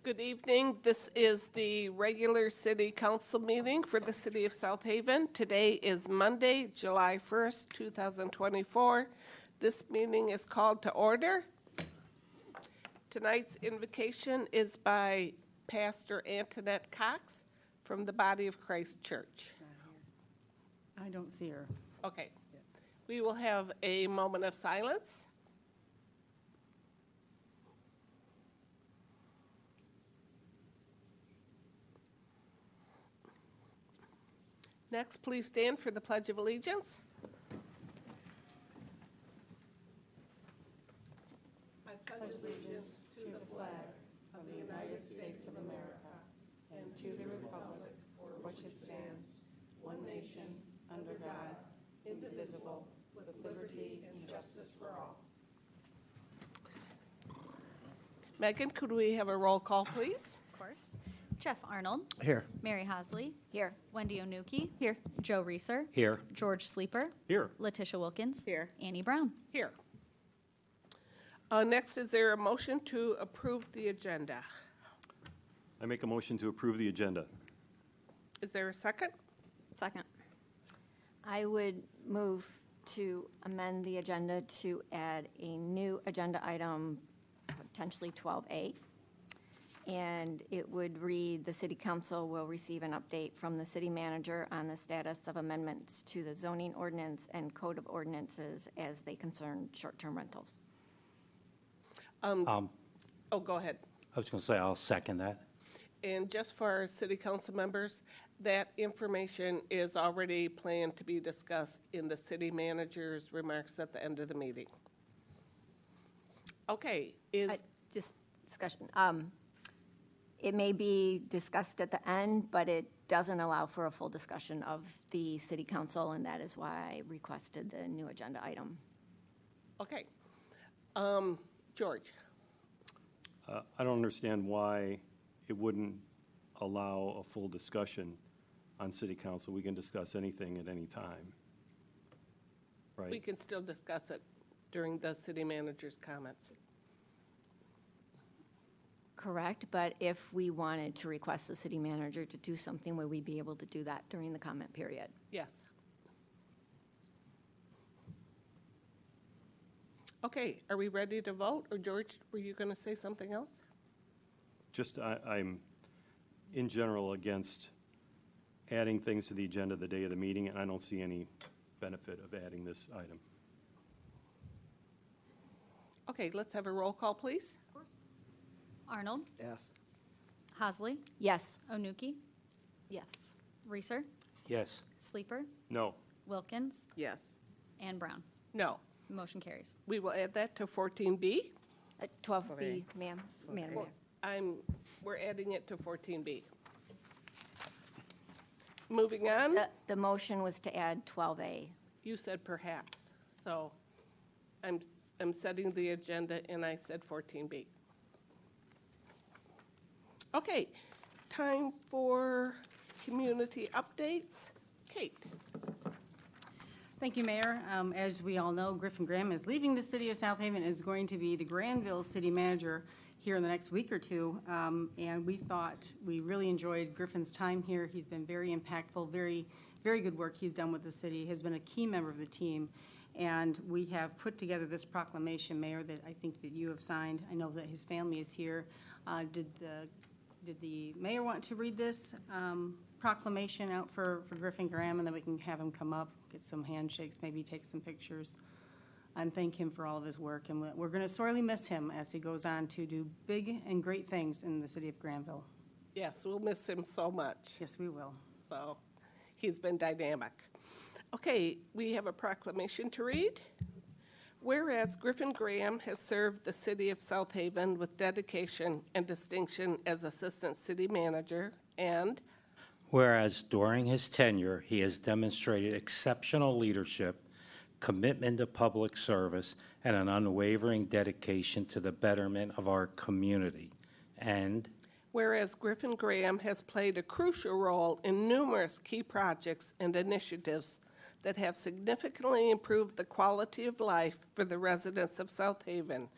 Good evening. This is the regular city council meeting for the city of South Haven. Today is Monday, July 1st, 2024. This meeting is called to order. Tonight's invocation is by Pastor Antoinette Cox from the Body of Christ Church. I don't see her. Okay. We will have a moment of silence. Next, please stand for the Pledge of Allegiance. I pledge allegiance to the flag of the United States of America and to the republic for which it stands, one nation, under God, indivisible, with liberty and justice for all. Megan, could we have a roll call, please? Of course. Jeff Arnold. Here. Mary Hosley. Here. Wendy Onuki. Here. Joe Reeser. Here. George Sleeper. Here. Letitia Wilkins. Here. Annie Brown. Here. Next, is there a motion to approve the agenda? I make a motion to approve the agenda. Is there a second? Second. I would move to amend the agenda to add a new agenda item, potentially 12A. And it would read, the City Council will receive an update from the City Manager on the status of amendments to the zoning ordinance and code of ordinances as they concern short-term rentals. Oh, go ahead. I was going to say, I'll second that. And just for our city council members, that information is already planned to be discussed in the city manager's remarks at the end of the meeting. Okay, Just discussion. It may be discussed at the end, but it doesn't allow for a full discussion of the City Council, and that is why I requested the new agenda item. okay. George? I don't understand why it wouldn't allow a full discussion on city council. We can discuss anything at any time, right? We can still discuss it during the city manager's comments. Correct, but if we wanted to request the City Manager to do something, would we be able to do that during the comment period? Yes. Okay, are we ready to vote? Or George, were you going to say something else? Just, I'm in general against adding things to the agenda the day of the meeting, and I don't see any benefit of adding this item. Okay, let's have a roll call, please. Arnold. Yes. Hosley. Yes. Onuki. Yes. Reeser. Yes. Sleeper. No. Wilkins. Yes. And Brown. No. Motion carries. We will add that to 14B. 12B, ma'am. Madam Mayor. We're adding it to 14B. Moving on, The motion was to add 12A. you said perhaps, so I'm setting the agenda and I said 14B. Okay, time for community updates. Kate? Thank you, Mayor. As we all know, Griffin Graham is leaving the city of South Haven and is going to be the Granville City Manager here in the next week or two. And we really enjoyed Griffin's time here. He's been very impactful, very, very good work he's done with the city. He has been a key member of the team. And we have put together this proclamation, Mayor, that I think that you have signed. I know that his family is here. Did the mayor want to read this proclamation out for Griffin Graham, and then we can have him come up, get some handshakes, maybe take some pictures, and thank him for all of his work. And we're going to sorely miss him as he goes on to do big and great things in the city of Granville. Yes, we'll miss him so much. Yes, we will. So he's been dynamic. Okay, we have a proclamation to read. Whereas Griffin Graham has served the city of South Haven with dedication and distinction as Assistant City Manager, and Whereas during his tenure, he has demonstrated exceptional leadership, commitment to public service, and an unwavering dedication to the betterment of our community. And whereas Griffin Graham has played a crucial role in numerous key projects and initiatives that have significantly improved the quality of life for the residents of South Haven,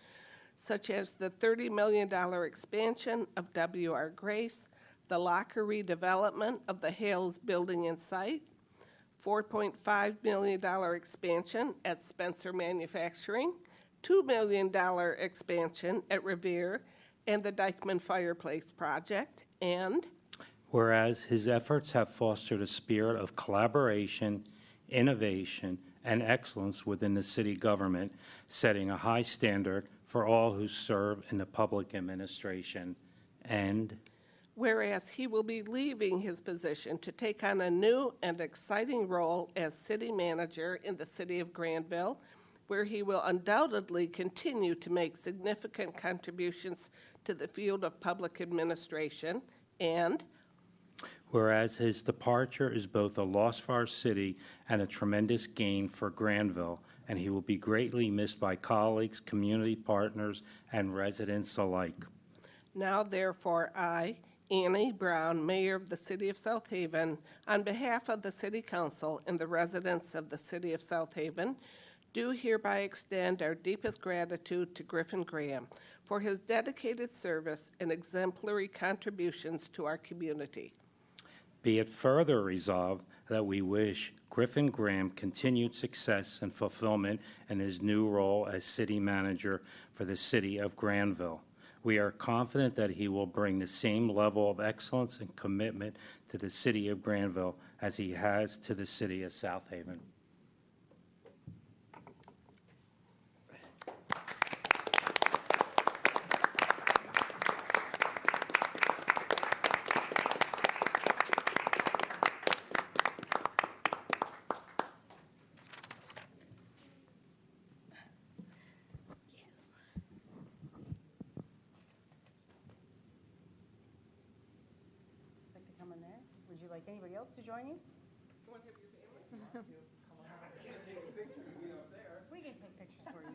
such as the $30 million expansion of W.R. Grace, the locker redevelopment of the Hales Building and Site, $4.5 million expansion at Spencer Manufacturing, $2 million expansion at Revere and the Dykeman Fireplace Project, and Whereas his efforts have fostered a spirit of collaboration, innovation, and excellence within the city government, setting a high standard for all who serve in the public administration. And whereas he will be leaving his position to take on a new and exciting role as city manager in the city of Granville, where he will undoubtedly continue to make significant contributions to the field of public administration, and whereas his departure is both a loss for our city and a tremendous gain for Granville, and he will be greatly missed by colleagues, community partners, and residents alike. now therefore I, Annie Brown, Mayor of the City of South Haven, on behalf of the City Council and the residents of the City of South Haven, do hereby extend our deepest gratitude to Griffin Graham for his dedicated service and exemplary contributions to our community. Be it further resolved that we wish Griffin Graham continued success and fulfillment in his new role as city manager for the city of Granville. We are confident that he will bring the same level of excellence and commitment to the city of Granville as he has to the city of South Haven. Like to come in there? Would you like anybody else to join you? We can take pictures for you.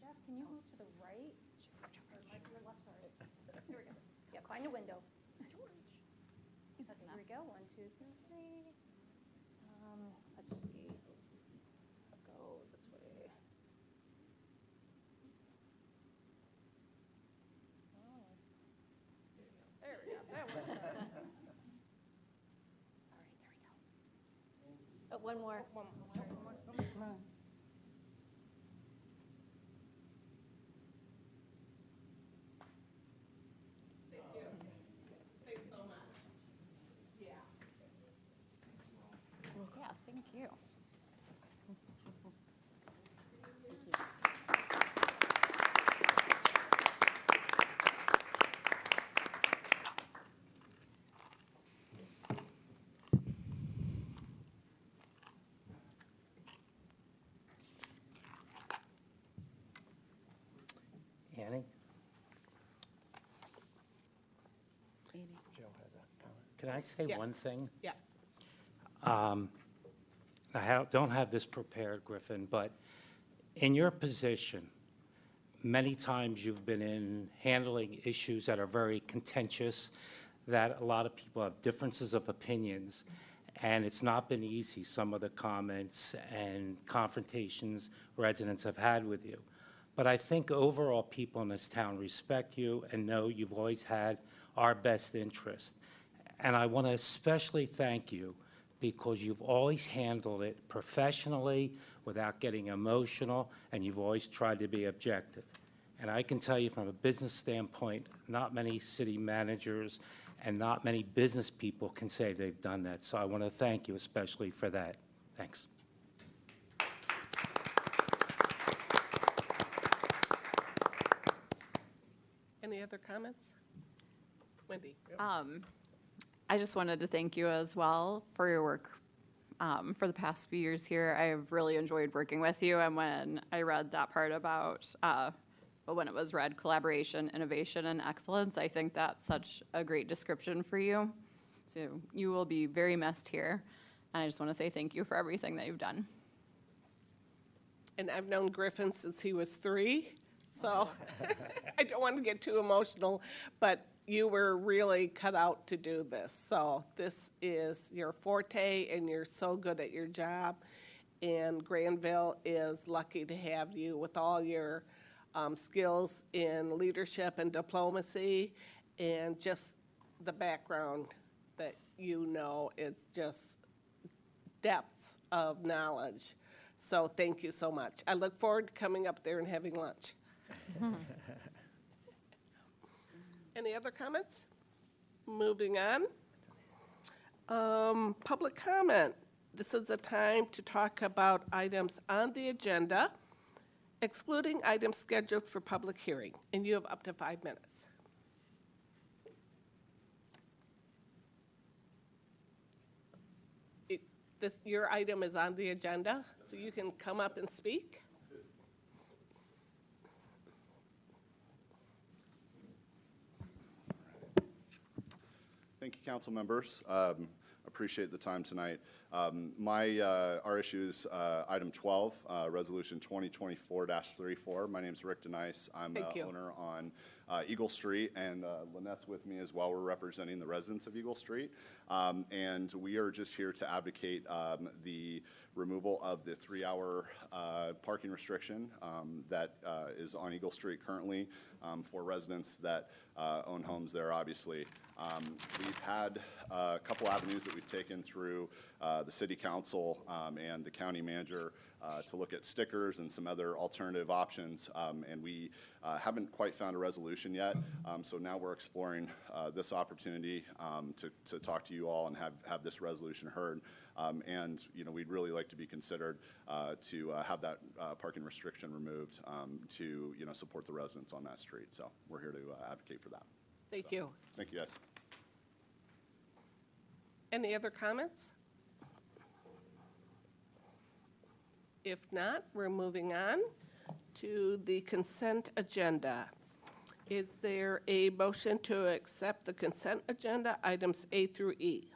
Jeff, can you move to the right? Or like your left, sorry. Here we go. Yeah, find a window. George. Here we go. 1, 2, 3. Let's see. I'll go this way. Oh. There we go. There we go. All right, there we go. Oh, one more. One more. Come on. Yeah, thank you. Annie? Can I say Yeah. one thing? Yeah. Don't have this prepared, Griffin, but in your position, many times you've been in handling issues that are very contentious, that a lot of people have differences of opinions, and it's not been easy, some of the comments and confrontations residents have had with you. But I think overall people in this town respect you and know you've always had our best interest. And I want to especially thank you because you've always handled it professionally without getting emotional, and you've always tried to be objective. And I can tell you from a business standpoint, not many city managers and not many business people can say they've done that. So I want to thank you especially for that. Thanks. Any other comments? Wendy? I just wanted to thank you as well for your work for the past few years here. I've really enjoyed working with you, and when I read that part about, when it was read, collaboration, innovation, and excellence, I think that's such a great description for you. So you will be very missed here, and I just want to say thank you for everything that you've done. and I've known Griffin since he was 3, so I don't want to get too emotional, but you were really cut out to do this. So this is your forte, and you're so good at your job, and Granville is lucky to have you with all your skills in leadership and diplomacy, and just the background that you know is just depths of knowledge. So thank you so much. I look forward to coming up there and having lunch. Any other comments? Moving on. Public comment. This is a time to talk about items on the agenda, excluding items scheduled for public hearing, and you have up to 5 minutes. Your item is on the agenda, so you can come up and speak. Thank you, council members. Appreciate the time tonight. Our issue is item 12, resolution 2024-34. My name is Rick Denice. I'm the owner on Eagle Street, and Lynette's with me as well. We're representing the residents of Eagle Street, and we are just here to advocate the removal of the 3-hour parking restriction that is on Eagle Street currently for residents that own homes there, obviously. We've had a couple avenues that we've taken through the city council and the county manager to look at stickers and some other alternative options, and we haven't quite found a resolution yet. So now we're exploring this opportunity to talk to you all and have this resolution heard. And we'd really like to be considered to have that parking restriction removed to support the residents on that street. So we're here to advocate for that. Thank you. Thank you, guys. Any other comments? If not, we're moving on to the consent agenda. Is there a motion to accept the consent agenda, items A through E?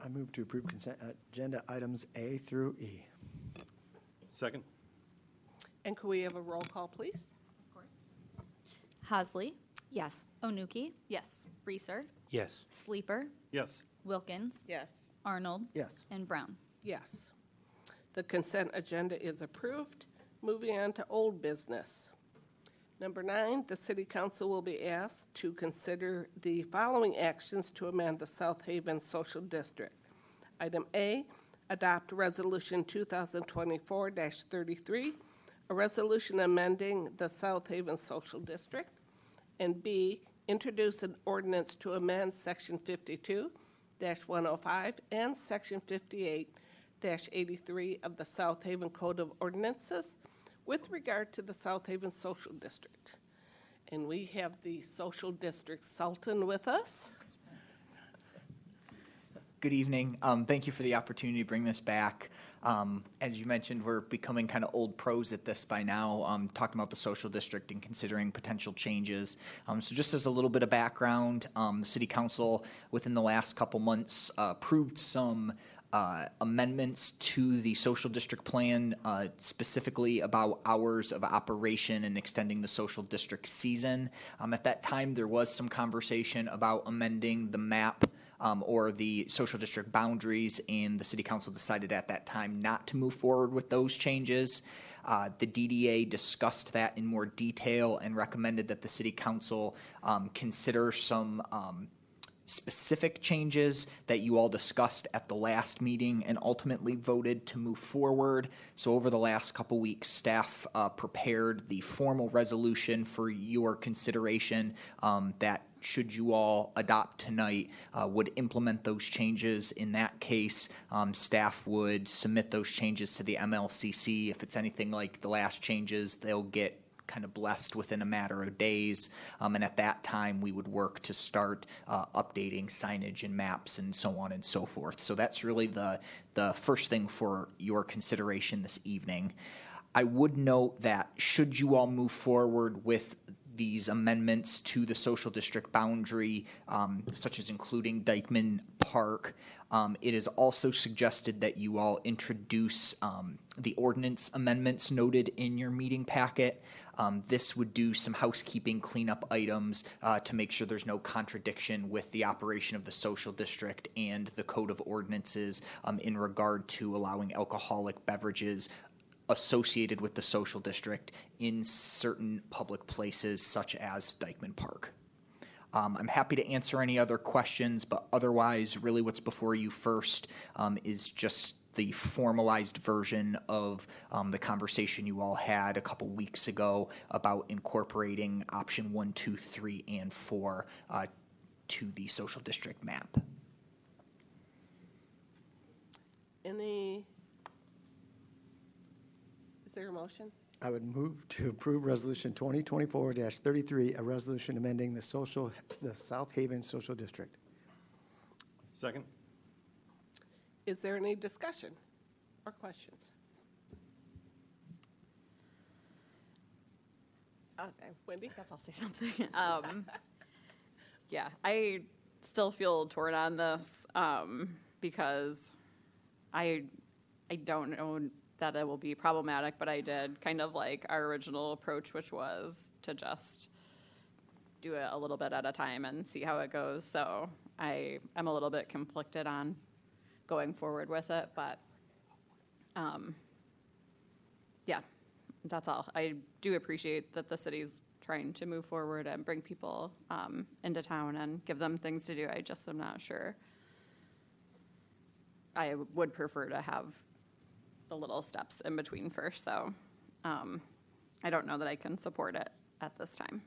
I move to approve consent agenda items A through E. Second? And could we have a roll call, please? Hasley, Yes. Onuki, Yes. Reeser, Yes. Sleeper, Yes. Wilkins, Yes. Arnold, Yes. and Brown. Yes. The consent agenda is approved. Moving on to old business. Number 9, the city council will be asked to consider the following actions to amend the South Haven Social District. Item A, adopt resolution 2024-33, a resolution amending the South Haven Social District. And B, introduce an ordinance to amend section 52-105 and section 58-83 of the South Haven Code of Ordinances with regard to the South Haven Social District. And we have the Social District Sultan with us. Good evening. Thank you for the opportunity to bring this back. As you mentioned, we're becoming kind of old pros at this by now, talking about the social district and considering potential changes. So just as a little bit of background, the City Council within the last couple months approved some amendments to the social district plan, specifically about hours of operation and extending the social district season. At that time, there was some conversation about amending the map or the social district boundaries, and the City Council decided at that time not to move forward with those changes. The DDA discussed that in more detail and recommended that the City Council consider some specific changes that you all discussed at the last meeting and ultimately voted to move forward. So over the last couple weeks, staff prepared the formal resolution for your consideration that, should you all adopt tonight, would implement those changes. In that case, staff would submit those changes to the MLCC. If it's anything like the last changes, they'll get kind of blessed within a matter of days, and at that time we would work to start updating signage and maps and so on and so forth. So that's really the first thing for your consideration this evening. I would note that should you all move forward with these amendments to the social district boundary, such as including Dykeman Park. It is also suggested that you all introduce the ordinance amendments noted in your meeting packet. This would do some housekeeping cleanup items to make sure there's no contradiction with the operation of the social district and the code of ordinances in regard to allowing alcoholic beverages associated with the social district in certain public places such as Dykeman Park. I'm happy to answer any other questions, but otherwise, really what's before you first is just the formalized version of the conversation you all had a couple weeks ago about incorporating option 1, 2, 3, and 4 to the social district map. Is there a motion? I would move to approve Resolution 2024-33, a resolution amending the South Haven Social District. Second? Is there any discussion or questions? Okay, Wendy? I guess I'll say something. Yeah, I still feel torn on this because I don't know that it will be problematic, but I did kind of like our original approach, which was to just do it a little bit at a time and see how it goes. So I am a little bit conflicted on going forward with it, but yeah, that's all. I do appreciate that the city's trying to move forward and bring people into town and give them things to do. I just am not sure. I would prefer to have the little steps in between first, so I don't know that I can support it at this time.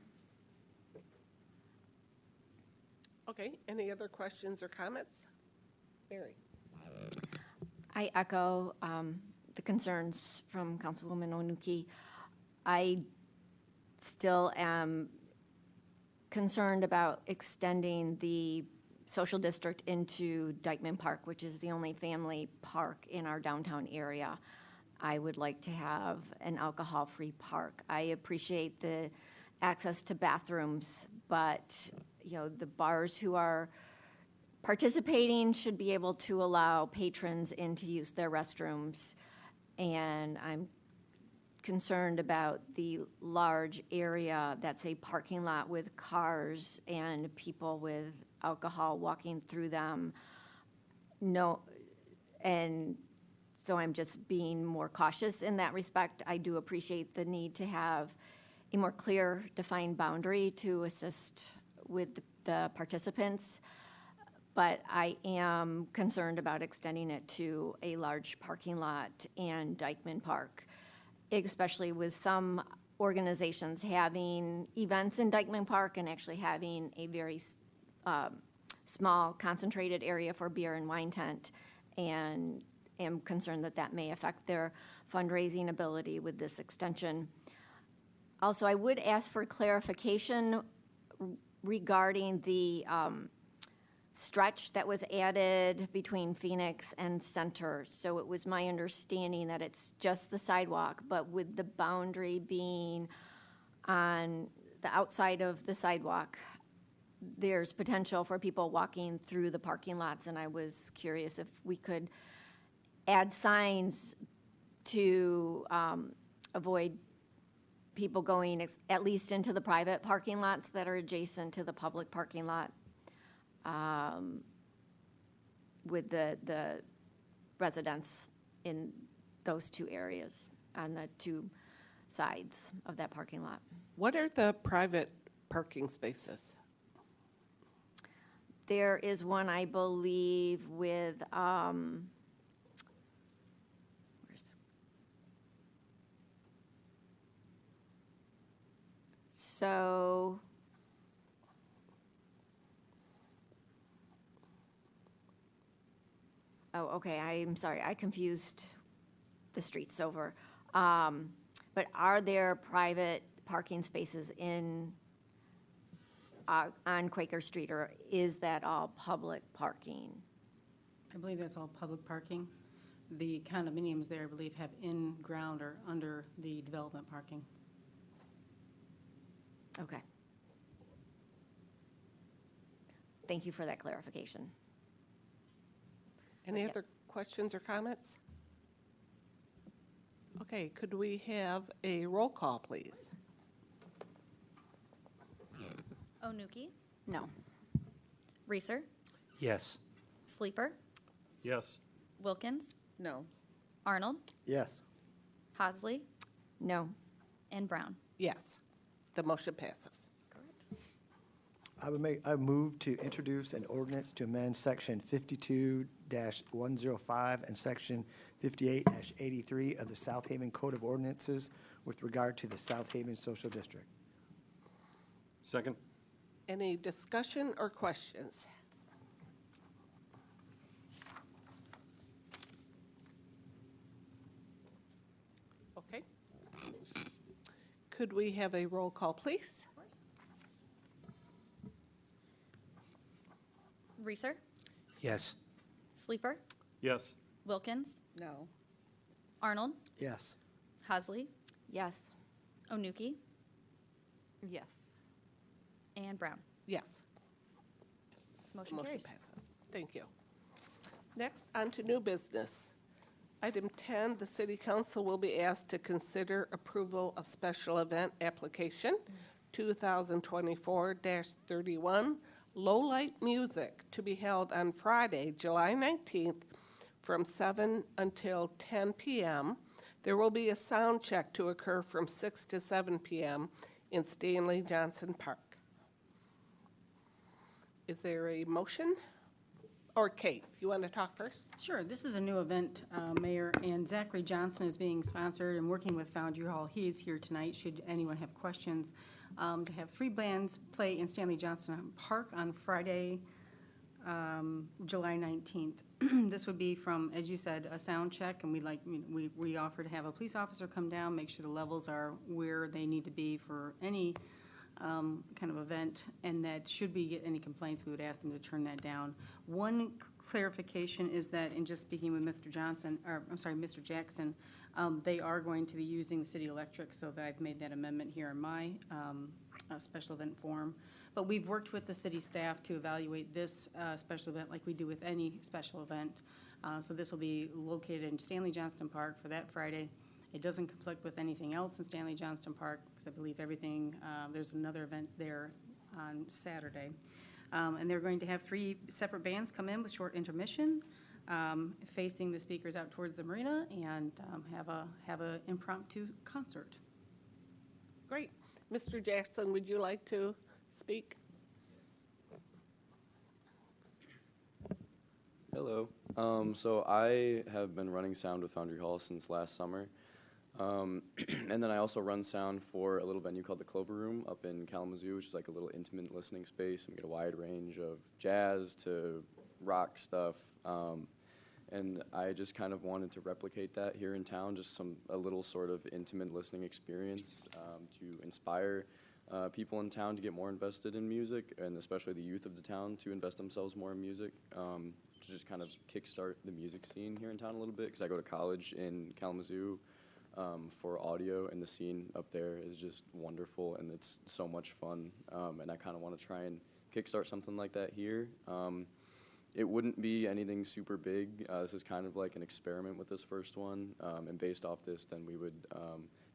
Okay, any other questions or comments? Mary? I echo the concerns from Councilwoman Onuki. I still am concerned about extending the social district into Dykeman Park, which is the only family park in our downtown area. I would like to have an alcohol-free park. I appreciate the access to bathrooms, but the bars who are participating should be able to allow patrons in to use their restrooms. And I'm concerned about the large area that's a parking lot with cars and people with alcohol walking through them. And so I'm just being more cautious in that respect. I do appreciate the need to have a more clear, defined boundary to assist with the participants, but I am concerned about extending it to a large parking lot and Dykeman Park, especially with some organizations having events in Dykeman Park and actually having a very small concentrated area for beer and wine tent, and am concerned that that may affect their fundraising ability with this extension. Also, I would ask for clarification regarding the stretch that was added between Phoenix and Center. So it was my understanding that it's just the sidewalk, but with the boundary being on the outside of the sidewalk, there's potential for people walking through the parking lots, and I was curious if we could add signs to avoid people going at least into the private parking lots that are adjacent to the public parking lot with the residents in those two areas on the two sides of that parking lot. What are the private parking spaces? There is one, I believe, with so oh, okay, I'm sorry, I confused the streets over. But are there private parking spaces on Quaker Street, or is that all public parking? I believe that's all public parking. The condominiums there, I believe, have in-ground or under the development parking. Okay. Thank you for that clarification. Any Yep. other questions or comments? Okay, could we have a roll call, please? Onuki, No. Reeser, Yes. Sleeper, Yes. Wilkins, No. Arnold, Yes. Hasley, No. and Brown. Yes, the motion passes. I move to introduce an ordinance to amend section 52-105 and section 58-83 of the South Haven Code of Ordinances with regard to the South Haven Social District. Second? Any discussion or questions? Okay. Could we have a roll call, please? Reeser, Yes. Sleeper, Yes. Wilkins, No. Arnold, Yes. Hasley, Yes. Onuki, Yes. and Brown. Yes. Motion Motion carries. passes. Thank you. Next, on to new business. Item 10, the city council will be asked to consider approval of special event application 2024-31, Low Light Music, to be held on Friday, July 19th, from 7 until 10 p.m. There will be a sound check to occur from 6 to 7 p.m. in Stanley Johnson Park. Is there a motion? Or Kate, you want to talk first? Sure, this is a new event, Mayor, and Zachary Johnson is being sponsored and working with Foundry Hall. He is here tonight, should anyone have questions, to have 3 bands play in Stanley Johnson Park on Friday, July 19th. This would be from, as you said, a sound check, and we offer to have a police officer come down, make sure the levels are where they need to be for any kind of event, and that should we get any complaints, we would ask them to turn that down. One clarification is that in just speaking with Mr. Johnson, or I'm sorry, Mr. Jackson, they are going to be using the city electric, so that I've made that amendment here in my special event form. But we've worked with the city staff to evaluate this special event like we do with any special event. So this will be located in Stanley Johnston Park for that Friday. It doesn't conflict with anything else in Stanley Johnston Park, because I believe everything, there's another event there on Saturday. And they're going to have 3 separate bands come in with short intermission, facing the speakers out towards the marina, and have a impromptu concert. Great. Mr. Jackson, would you like to speak? Hello. So I have been running sound with Foundry Hall since last summer. And then I also run sound for a little venue called the Clover Room up in Kalamazoo, which is like a little intimate listening space. And we get a wide range of jazz to rock stuff. And I just kind of wanted to replicate that here in town, just a little sort of intimate listening experience to inspire people in town to get more invested in music, and especially the youth of the town to invest themselves more in music, to just kind of kickstart the music scene here in town a little bit, because I go to college in Kalamazoo for audio, and the scene up there is just wonderful, and it's so much fun, and I kind of want to try and kickstart something like that here. It wouldn't be anything super big. This is kind of like an experiment with this first one, and based off this, then we would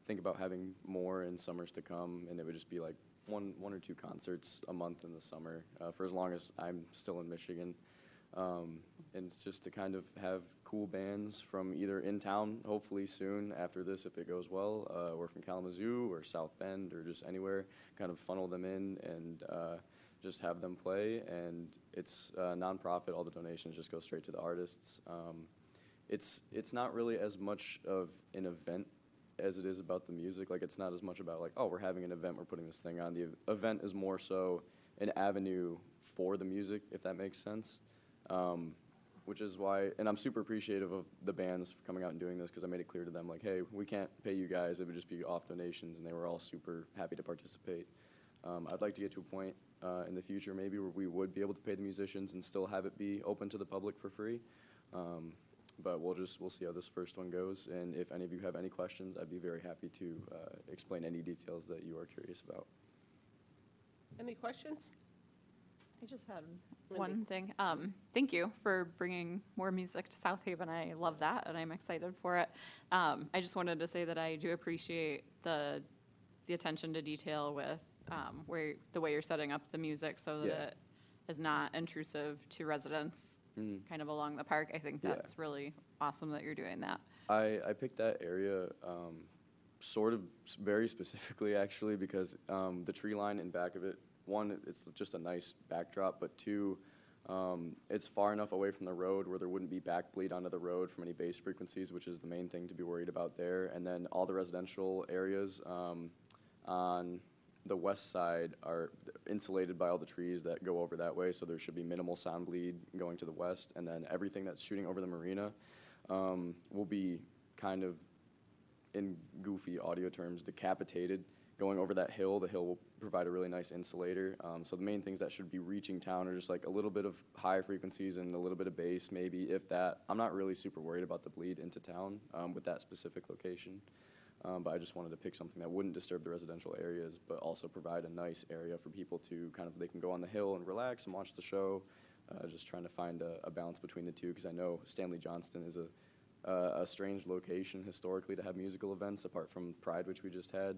think about having more in summers to come, and it would just be like one or 2 concerts a month in the summer for as long as I'm still in Michigan. And it's just to kind of have cool bands from either in town, hopefully soon after this if it goes well, or from Kalamazoo or South Bend or just anywhere, kind of funnel them in and just have them play. And it's nonprofit, all the donations just go straight to the artists. It's not really as much of an event as it is about the music. Like, it's not as much about like, oh, we're having an event, we're putting this thing on. The event is more so an avenue for the music, if that makes sense. Which is why, and I'm super appreciative of the bands for coming out and doing this, because I made it clear to them, like, hey, we can't pay you guys, it would just be off donations, and they were all super happy to participate. I'd like to get to a point in the future maybe where we would be able to pay the musicians and still have it be open to the public for free. But we'll see how this first one goes, and if any of you have any questions, I'd be very happy to explain any details that you are curious about. Any questions? I just had one thing. Thank you for bringing more music to South Haven. I love that, and I'm excited for it. I just wanted to say that I do appreciate the attention to detail with the way you're setting up the music so that Yeah. it is not intrusive to residents kind of along the park. I think Yeah. that's really awesome that you're doing that. I picked that area sort of very specifically, actually, because the tree line in back of it, one, it's just a nice backdrop, but two, it's far enough away from the road where there wouldn't be backbleed onto the road from any bass frequencies, which is the main thing to be worried about there. And then all the residential areas on the west side are insulated by all the trees that go over that way, so there should be minimal sound bleed going to the west. And then everything that's shooting over the marina will be kind of, in goofy audio terms, decapitated. Going over that hill, the hill will provide a really nice insulator. So the main things that should be reaching town are just like a little bit of high frequencies and a little bit of bass, maybe, if that. I'm not really super worried about the bleed into town with that specific location. But I just wanted to pick something that wouldn't disturb the residential areas, but also provide a nice area for people to kind of, they can go on the hill and relax and watch the show. Just trying to find a balance between the two, because I know Stanley Johnston is a strange location historically to have musical events, apart from Pride, which we just had.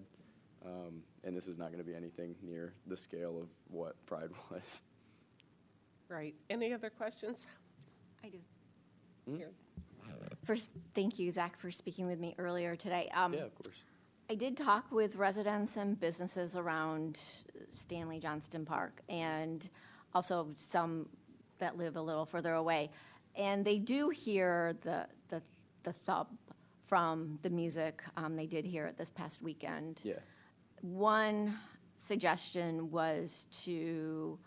And this is not going to be anything near the scale of what Pride was. Right. Any other questions? I do. Here. First, thank you, Zach, for speaking with me earlier today. Yeah, of course. I did talk with residents and businesses around Stanley Johnston Park, and also some that live a little further away. And they do hear the thump from the music. They did hear it this past weekend. Yeah. One suggestion was to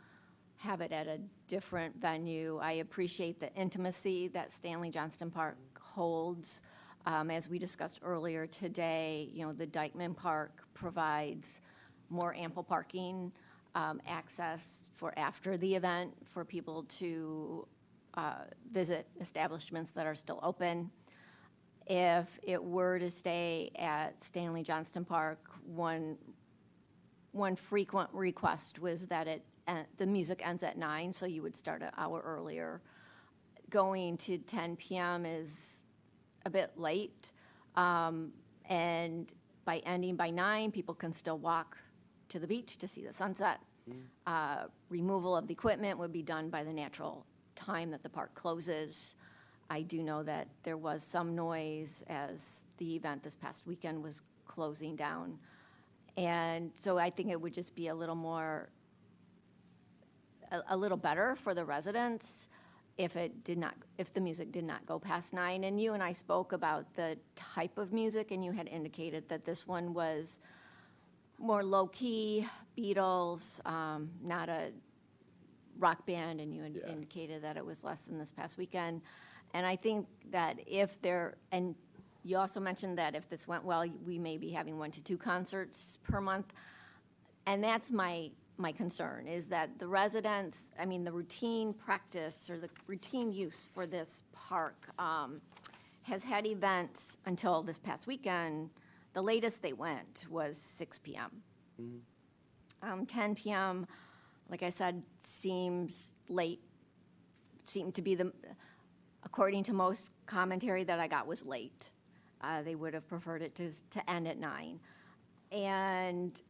have it at a different venue. I appreciate the intimacy that Stanley Johnston Park holds. As we discussed earlier today, the Dykeman Park provides more ample parking access for after the event for people to visit establishments that are still open. If it were to stay at Stanley Johnston Park, one frequent request was that the music ends at 9, so you would start an hour earlier. Going to 10 p.m. is a bit late, and by ending by 9, people can still walk to the beach to see the sunset. Removal of the equipment would be done by the natural time that the park closes. I do know that there was some noise as the event this past weekend was closing down. And so I think it would just be a little better for the residents if the music did not go past 9. And you and I spoke about the type of music, and you had indicated that this one was more low-key, Beatles, not a rock band, and you had indicated that it was less than this past weekend. And I think that and you also mentioned that if this went well, we may be having 1 to 2 concerts per month. And that's my concern, is that the residents, the routine practice or the routine use for this park has had events until this past weekend. The latest they went was 6 p.m. 10 p.m., like I said, seems late. Seemed to be according to most commentary that I got, was late. They would have preferred it to end at 9. And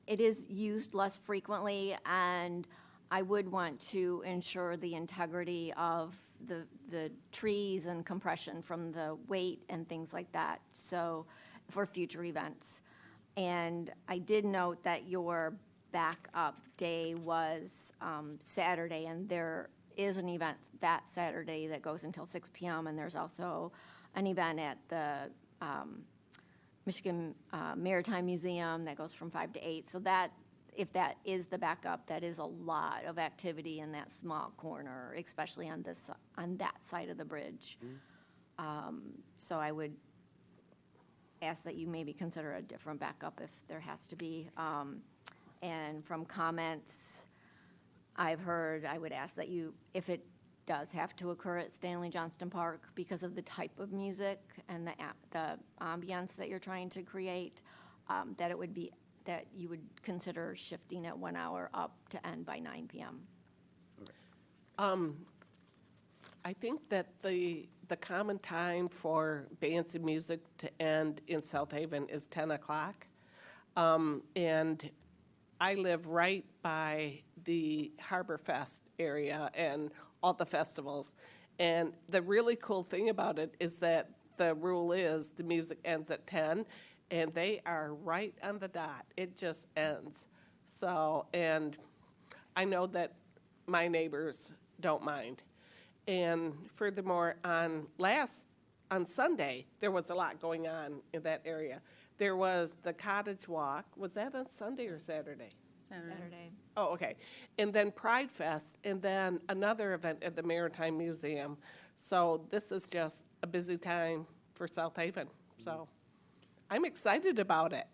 it is used less frequently, and I would want to ensure the integrity of the trees and compression from the weight and things like that, so for future events. And I did note that your backup day was Saturday, and there is an event that Saturday that goes until 6 p.m., and there's also an event at the Michigan Maritime Museum that goes from 5 to 8. So that, if that is the backup, that is a lot of activity in that small corner, especially on that side of the bridge. So I would ask that you maybe consider a different backup if there has to be. And from comments I've heard, I would ask that if it does have to occur at Stanley Johnston Park because of the type of music and the ambiance that you're trying to create, that it would be that you would consider shifting it 1 hour up to end by 9 PM. I think that the common time for bands and music to end in South Haven is 10 o'clock. And I live right by the Harbor Fest area and all the festivals. And the really cool thing about it is that the rule is the music ends at 10, and they are right on the dot. It just ends. So, and I know that my neighbors don't mind. And furthermore, on Sunday, there was a lot going on in that area. There was the Cottage Walk. Was that on Sunday or Saturday? Saturday. Oh, okay. And then Pride Fest, and then another event at the Maritime Museum. So this is just a busy time for South Haven. So I'm excited about it.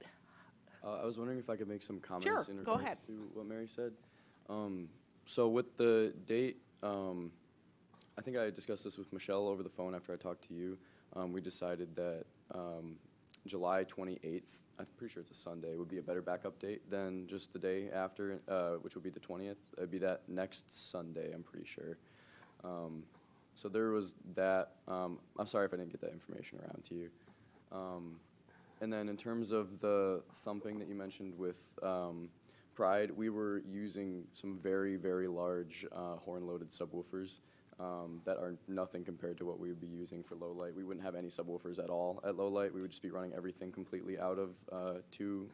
I was wondering if I could make some comments Sure, in go regards ahead. to what Mary said. So with the date, I think I discussed this with Michelle over the phone after I talked to you. We decided that July 28th, I'm pretty sure it's a Sunday, would be a better backup date than just the day after, which would be the 20th. It'd be that next Sunday, I'm pretty sure. So there was that. I'm sorry if I didn't get that information around to you. And then in terms of the thumping that you mentioned with Pride, we were using some very, very large horn-loaded subwoofers that are nothing compared to what we would be using for low light. We wouldn't have any subwoofers at all at low light. We would just be running everything completely out of two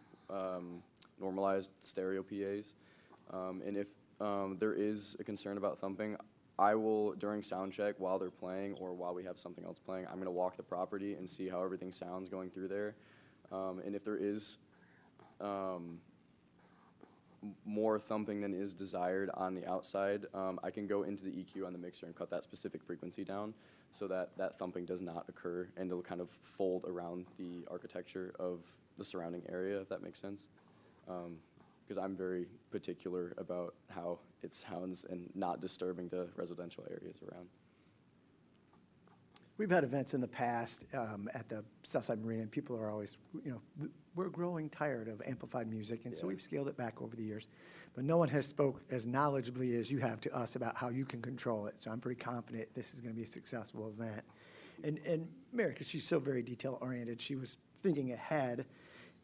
normalized stereo PAs. And if there is a concern about thumping, I will, during sound check, while they're playing or while we have something else playing, I'm going to walk the property and see how everything sounds going through there. And if there is more thumping than is desired on the outside, I can go into the EQ on the mixer and cut that specific frequency down so that that thumping does not occur, and it'll kind of fold around the architecture of the surrounding area, if that makes sense. Because I'm very particular about how it sounds and not disturbing the residential areas around. We've had events in the past at the Southside Marina, and people are always, we're growing tired of amplified music, and so we've scaled it back over the years. But no one has spoke as knowledgeably as you have to us about how you can control it. So I'm pretty confident this is going to be a successful event. And Mary, because she's so very detail-oriented, she was thinking ahead,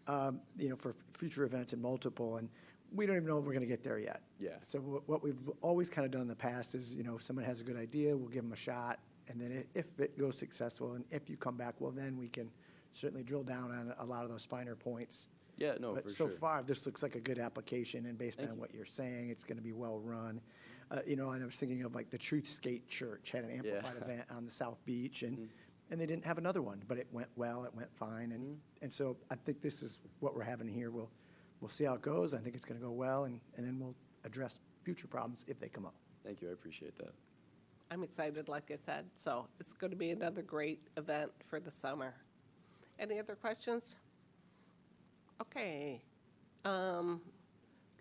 for future events and multiple, and we don't even know if we're going to get there yet. Yeah. So what we've always kind of done in the past is, if someone has a good idea, we'll give them a shot. And then if it goes successful and if you come back, well, then we can certainly drill down on a lot of those finer points. Yeah, no, But for so sure. far, this looks like a good application, and based Thank on you. what you're saying, it's going to be well-run. And I was thinking of like the Truth Skate Church had an amplified event on the South Beach, and they didn't have another one, but it went well, it went fine. And so I think this is what we're having here. We'll see how it goes. I think it's going to go well, and then we'll address future problems if they come up. Thank you, I appreciate that. I'm excited, like I said. So it's going to be another great event for the summer. Any other questions? Okay.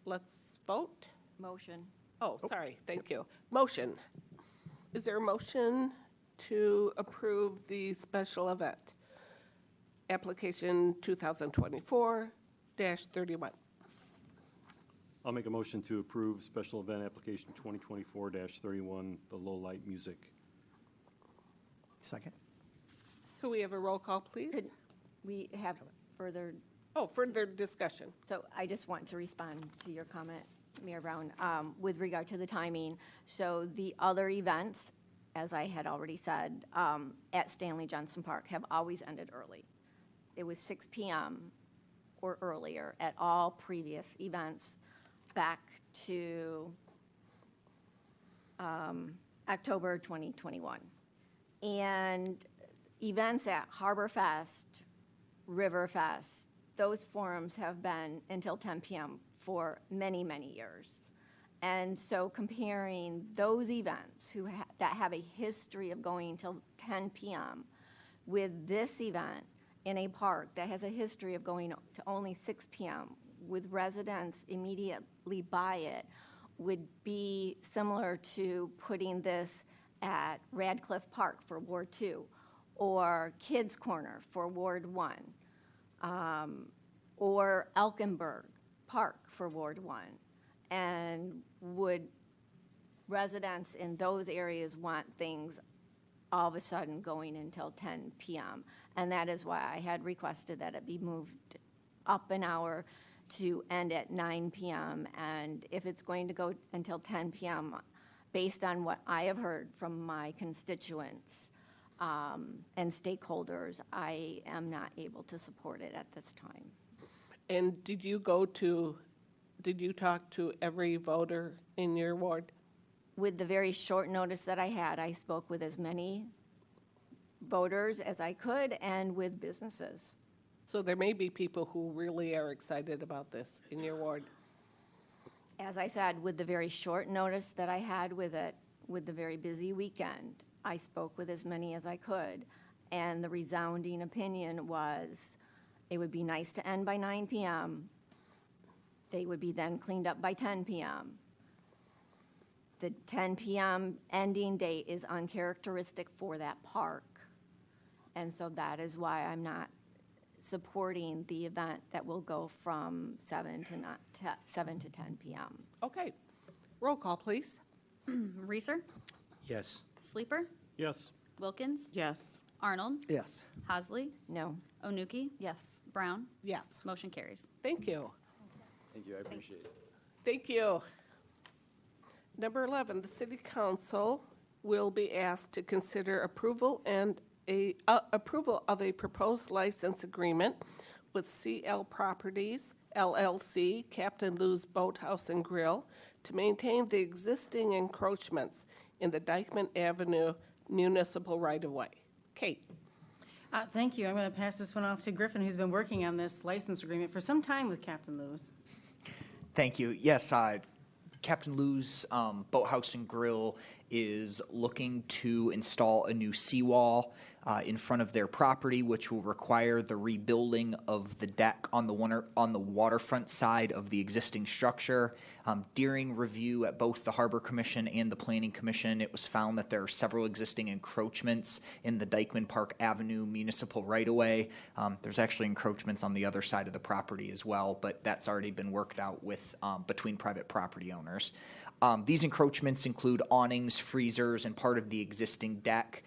Let's vote. Motion. Oh, sorry, thank you. Motion. Is there a motion to approve the special event? Application 2024-31. I'll make a motion to approve special event application 2024-31, the low-light music. Second? Could we have a roll call, please? Could we have further? Oh, further discussion. So I just want to respond to your comment, Mayor Brown, with regard to the timing. So the other events, as I had already said, at Stanley Johnson Park have always ended early. It was 6 p.m. or earlier at all previous events back to October 2021. And events at Harbor Fest, River Fest, those forums have been until 10 p.m. for many, many years. And so comparing those events that have a history of going till 10 p.m. with this event in a park that has a history of going to only 6 p.m. with residents immediately by it would be similar to putting this at Radcliffe Park for Ward 2 or Kids Corner for Ward 1. or Elkenberg Park for Ward 1? And would residents in those areas want things all of a sudden going until 10 p.m.? And that is why I had requested that it be moved up an hour to end at 9 p.m. And if it's going to go until 10 p.m., based on what I have heard from my constituents and stakeholders, I am not able to support it at this time. And did you talk to every voter in your ward? With the very short notice that I had, I spoke with as many voters as I could and with businesses. So there may be people who really are excited about this in your ward. As I said, with the very short notice that I had with it, with the very busy weekend, I spoke with as many as I could, and the resounding opinion was it would be nice to end by 9 p.m. They would be then cleaned up by 10 p.m. The 10 p.m. ending date is uncharacteristic for that park, and so that is why I'm not supporting the event that will go from 7 to 10 p.m. Okay. Roll call, please. Reeser, Yes. Sleeper, Yes. Wilkins, Yes. Arnold, Yes. Hasley, No. Onuki, Yes. Brown. Yes. Motion carries. Thank you. Thank you, I appreciate it. Thank you. Number 11, the City Council will be asked to consider approval of a proposed license agreement with CL Properties, LLC, Captain Lou's Boathouse and Grill, to maintain the existing encroachments in the Dykeman Avenue municipal right-of-way. Kate? Thank you. I'm going to pass this one off to Griffin, who's been working on this license agreement for some time with Captain Lou's. Thank you. Yes, Captain Lou's Boathouse and Grill is looking to install a new seawall in front of their property, which will require the rebuilding of the deck on the waterfront side of the existing structure. During review at both the Harbor Commission and the Planning Commission, it was found that there are several existing encroachments in the Dykeman Park Avenue municipal right-of-way. There's actually encroachments on the other side of the property as well, but that's already been worked out with between private property owners. These encroachments include awnings, freezers, and part of the existing deck.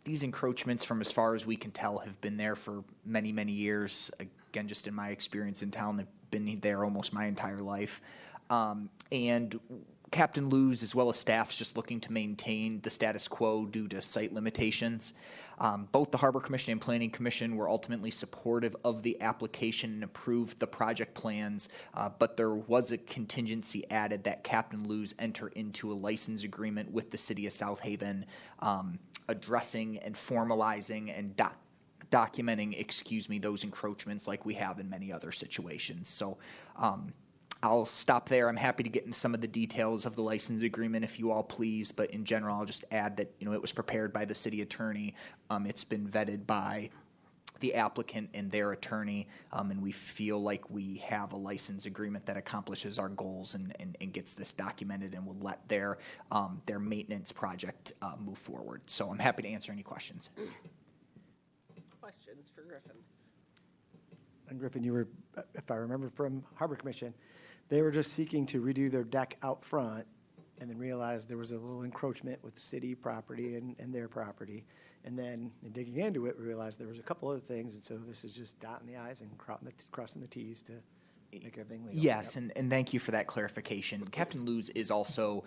These encroachments, from as far as we can tell, have been there for many, many years. Again, just in my experience in town, they've been there almost my entire life. And Captain Lou's, as well as staff, is just looking to maintain the status quo due to site limitations. Both the Harbor Commission and Planning Commission were ultimately supportive of the application and approved the project plans, but there was a contingency added that Captain Lou's enter into a license agreement with the City of South Haven, addressing and formalizing and documenting, those encroachments like we have in many other situations. So I'll stop there. I'm happy to get into some of the details of the license agreement if you all please, but in general, I'll just add that, it was prepared by the city attorney. It's been vetted by the applicant and their attorney, and we feel like we have a license agreement that accomplishes our goals and gets this documented and will let their maintenance project move forward. So I'm happy to answer any questions. Questions for Griffin? And Griffin, you were, if I remember from Harbor Commission, they were just seeking to redo their deck out front and then realized there was a little encroachment with city property and their property. And then in digging into it, we realized there was a couple other things. And so this is just dotting the i's and crossing the t's to make everything legal. Yes, Yep. and thank you for that clarification. Captain Lou's is also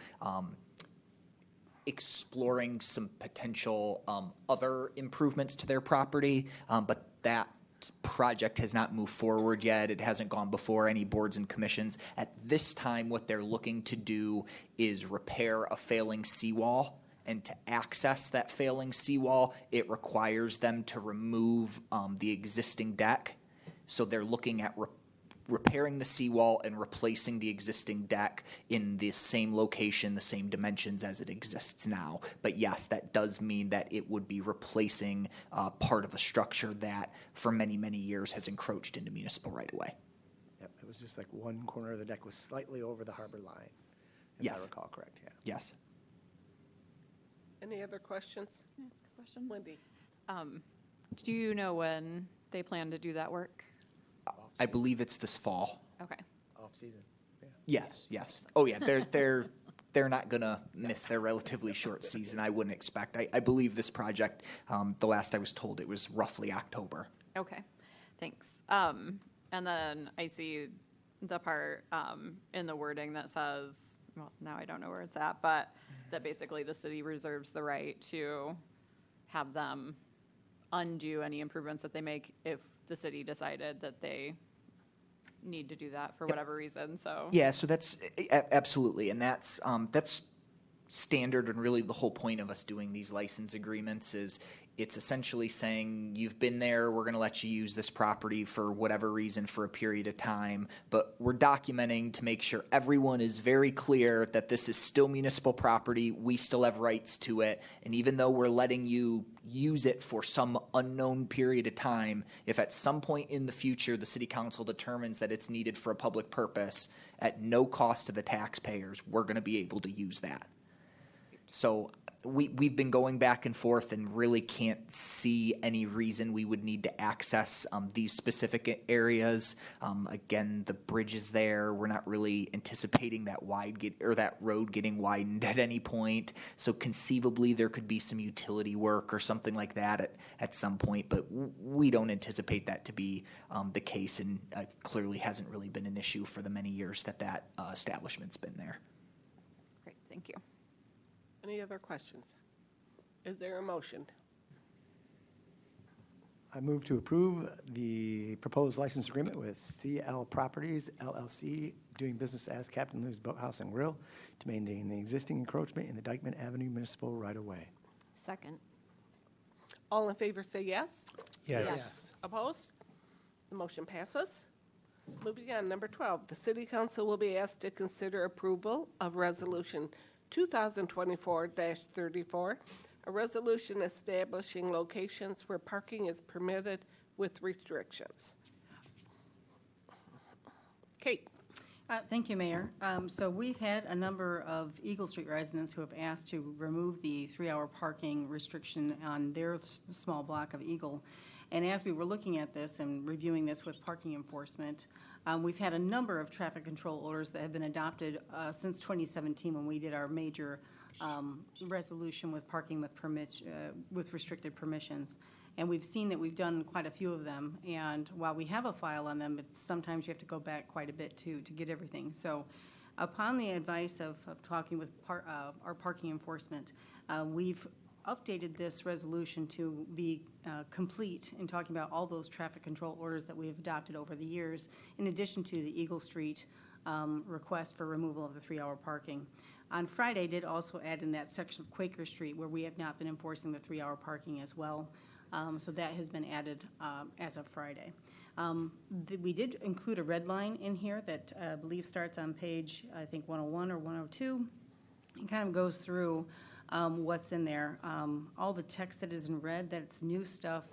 exploring some potential other improvements to their property, but that project has not moved forward yet. It hasn't gone before any boards and commissions. At this time, what they're looking to do is repair a failing seawall. And to access that failing seawall, it requires them to remove the existing deck. So they're looking at repairing the seawall and replacing the existing deck in the same location, the same dimensions as it exists now. But yes, that does mean that it would be replacing part of a structure that for many, many years has encroached into municipal right-of-way. Yep, it was just like one corner of the deck was slightly over the harbor line, if Yes. I recall correct, yeah. Yes. Any other questions? Can I ask a question? Wendy? Do you know when they plan to do that work? I believe it's this fall. Okay. Off-season. Yes, yes. Oh, yeah, they're not gonna miss their relatively short season, I wouldn't expect. I believe this project, the last I was told, it was roughly October. Okay, thanks. And then I see the part in the wording that says, well, now I don't know where it's at, but that basically the city reserves the right to have them undo any improvements that they make if the city decided that they need to do that for whatever reason, so. Yeah, so that's absolutely, and that's standard, and really the whole point of us doing these license agreements is it's essentially saying you've been there, we're going to let you use this property for whatever reason for a period of time, but we're documenting to make sure everyone is very clear that this is still municipal property, we still have rights to it, and even though we're letting you use it for some unknown period of time, if at some point in the future the city council determines that it's needed for a public purpose, at no cost to the taxpayers, we're going to be able to use that. So we've been going back and forth and really can't see any reason we would need to access these specific areas. Again, the bridge is there. We're not really anticipating that that road getting widened at any point. So conceivably there could be some utility work or something like that at some point, but we don't anticipate that to be the case, and clearly hasn't really been an issue for the many years that establishment's been there. Great, thank you. Any other questions? Is there a motion? I move to approve the proposed license agreement with CL Properties LLC, doing business as Captain Lou's Boathouse and Grill, to maintain the existing encroachment in the Dykeman Avenue municipal right-of-way. Second. All in favor say yes. Yes. Opposed? The motion passes. Moving on, number 12, the city council will be asked to consider approval of resolution 2024-34, a resolution establishing locations where parking is permitted with restrictions. Kate. Thank you, Mayor. So we've had a number of Eagle Street residents who have asked to remove the 3-hour parking restriction on their small block of Eagle. And as we were looking at this and reviewing this with parking enforcement, we've had a number of traffic control orders that have been adopted since 2017 when we did our major resolution with parking with permits, with restricted permissions. And we've seen that we've done quite a few of them. And while we have a file on them, sometimes you have to go back quite a bit to get everything. So upon the advice of talking with our parking enforcement, we've updated this resolution to be complete in talking about all those traffic control orders that we've adopted over the years, in addition to the Eagle Street request for removal of the 3-hour parking. On Friday, did also add in that section of Quaker Street where we have not been enforcing the 3-hour parking as well. So that has been added as of Friday. We did include a red line in here that I believe starts on page, I think, 101 or 102. It kind of goes through what's in there. All the text that is in red, that's new stuff,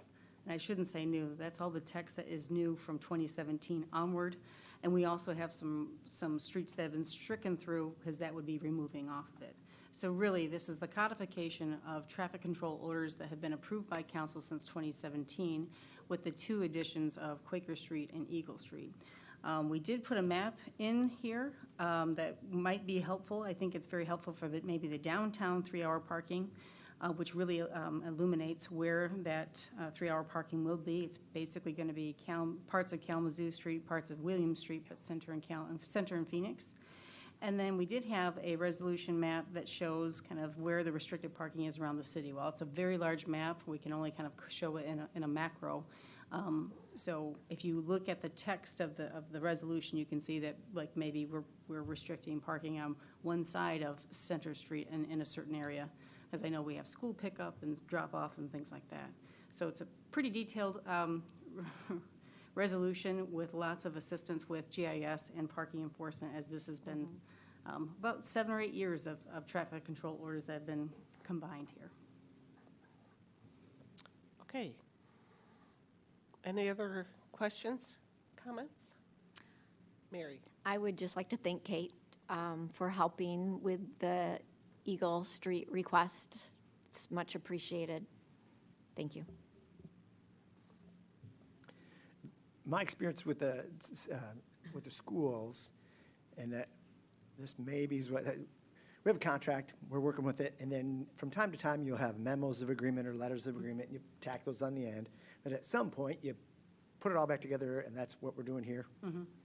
and I shouldn't say new, that's all the text that is new from 2017 onward. And we also have some streets that have been stricken through because that would be removing off of it. So really, this is the codification of traffic control orders that have been approved by council since 2017 with the 2 additions of Quaker Street and Eagle Street. We did put a map in here that might be helpful. I think it's very helpful for maybe the downtown 3-hour parking, which really illuminates where that 3-hour parking will be. It's basically going to be parts of Kalamazoo Street, parts of William Street, but Center and Phoenix. And then we did have a resolution map that shows kind of where the restricted parking is around the city. While it's a very large map, we can only kind of show it in a macro. So if you look at the text of the resolution, you can see that like maybe we're restricting parking on one side of Center Street in a certain area, because I know we have school pickup and drop-offs and things like that. So it's a pretty detailed resolution with lots of assistance with GIS and parking enforcement, as this has been about 7 or 8 years of traffic control orders that have been combined here. Okay. Any other questions, comments? Mary. I would just like to thank Kate for helping with the Eagle Street request. It's much appreciated. Thank you. my experience with the schools, and that this maybe is what, we have a contract, we're working with it, and then from time to time, you'll have memos of agreement or letters of agreement, and you tack those on the end. But at some point, you put it all back together, and that's what we're doing here.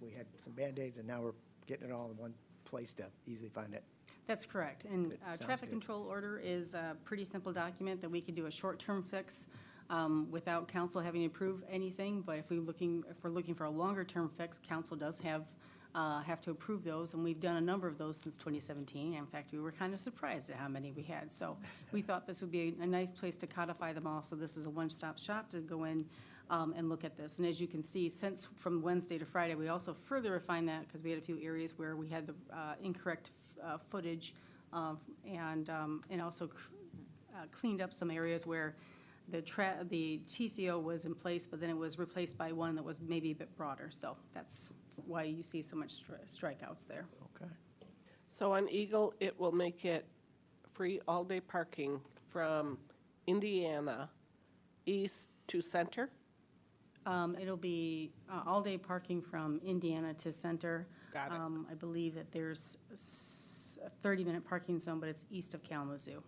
We had some Band-Aids, and now we're getting it all in one place to easily find it. That's correct. And Good. Sounds traffic good. control order is a pretty simple document that we could do a short-term fix without council having to approve anything. But if we're looking for a longer-term fix, council does have to approve those. And we've done a number of those since 2017. In fact, we were kind of surprised at how many we had. So we thought this would be a nice place to codify them all. So this is a one-stop shop to go in and look at this. And as you can see, since from Wednesday to Friday, we also further refined that because we had a few areas where we had the incorrect footage and also cleaned up some areas where the TCO was in place, but then it was replaced by one that was maybe a bit broader. So that's why you see so much strikeouts there. Okay. So on Eagle, it will make it free all-day parking from Indiana east to center? It'll be all-day parking from Indiana to Center. Got it. I believe that there's a 30-minute parking zone, but it's east of Kalamazoo.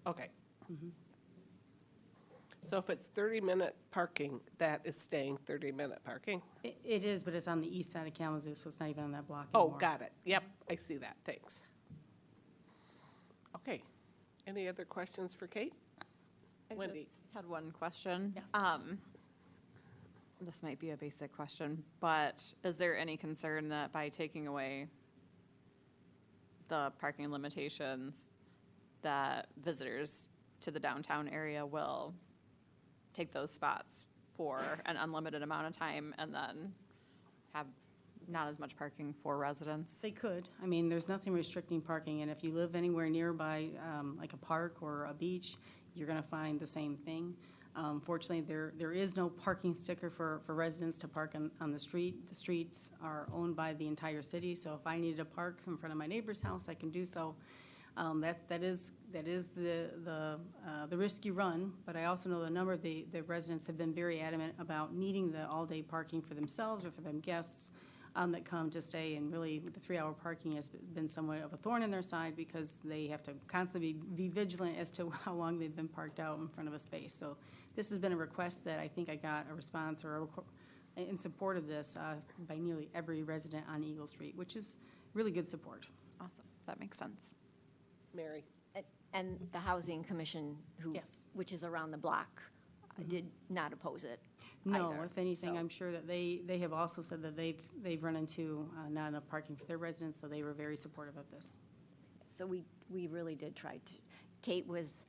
Okay. So if it's 30-minute parking, that is staying 30-minute parking? It is, but it's on the east side of Kalamazoo, so it's not even on that block Oh, anymore. got it. Yep, I see that. Thanks. Okay. Any other questions for Kate? I Wendy. just had one question. Yeah. This might be a basic question, but is there any concern that by taking away the parking limitations, that visitors to the downtown area will take those spots for an unlimited amount of time and then have not as much parking for residents? They could. I mean, there's nothing restricting parking, and if you live anywhere nearby, like a park or a beach, you're going to find the same thing. Fortunately, there is no parking sticker for residents to park on the street. The streets are owned by the entire city, so if I needed to park in front of my neighbor's house, I can do so. That is the risk you run, but I also know a number of the residents have been very adamant about needing the all-day parking for themselves or for them guests that come to stay, and really the 3-hour parking has been somewhat of a thorn in their side because they have to constantly be vigilant as to how long they've been parked out in front of a space. So this has been a request that I think I got a response in support of this by nearly every resident on Eagle Street, which is really good support. Awesome, that makes sense. Mary? And the Housing Commission, Yes. which is around the block, did not oppose it No, either, if anything, so- I'm sure that they have also said that they've run into not enough parking for their residents, so they were very supportive of this. So we really did try to. Kate was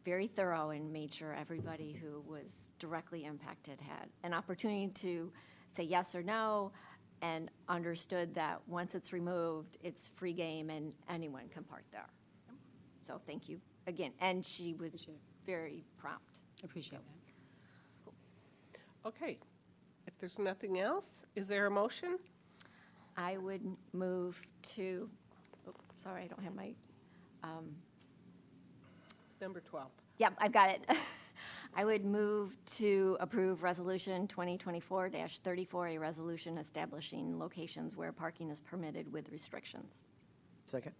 very thorough and made sure everybody who was directly impacted had an opportunity to say yes or no, and understood that once it's removed, it's free game and anyone can park there. So thank you again. And she was Appreciate it. very prompt. Appreciate that. Okay. If there's nothing else, is there a motion? I would move to, sorry, I don't have my, It's number 12. yep, I've got it. I would move to approve Resolution 2024-34, a resolution establishing locations where parking is permitted with restrictions. Second?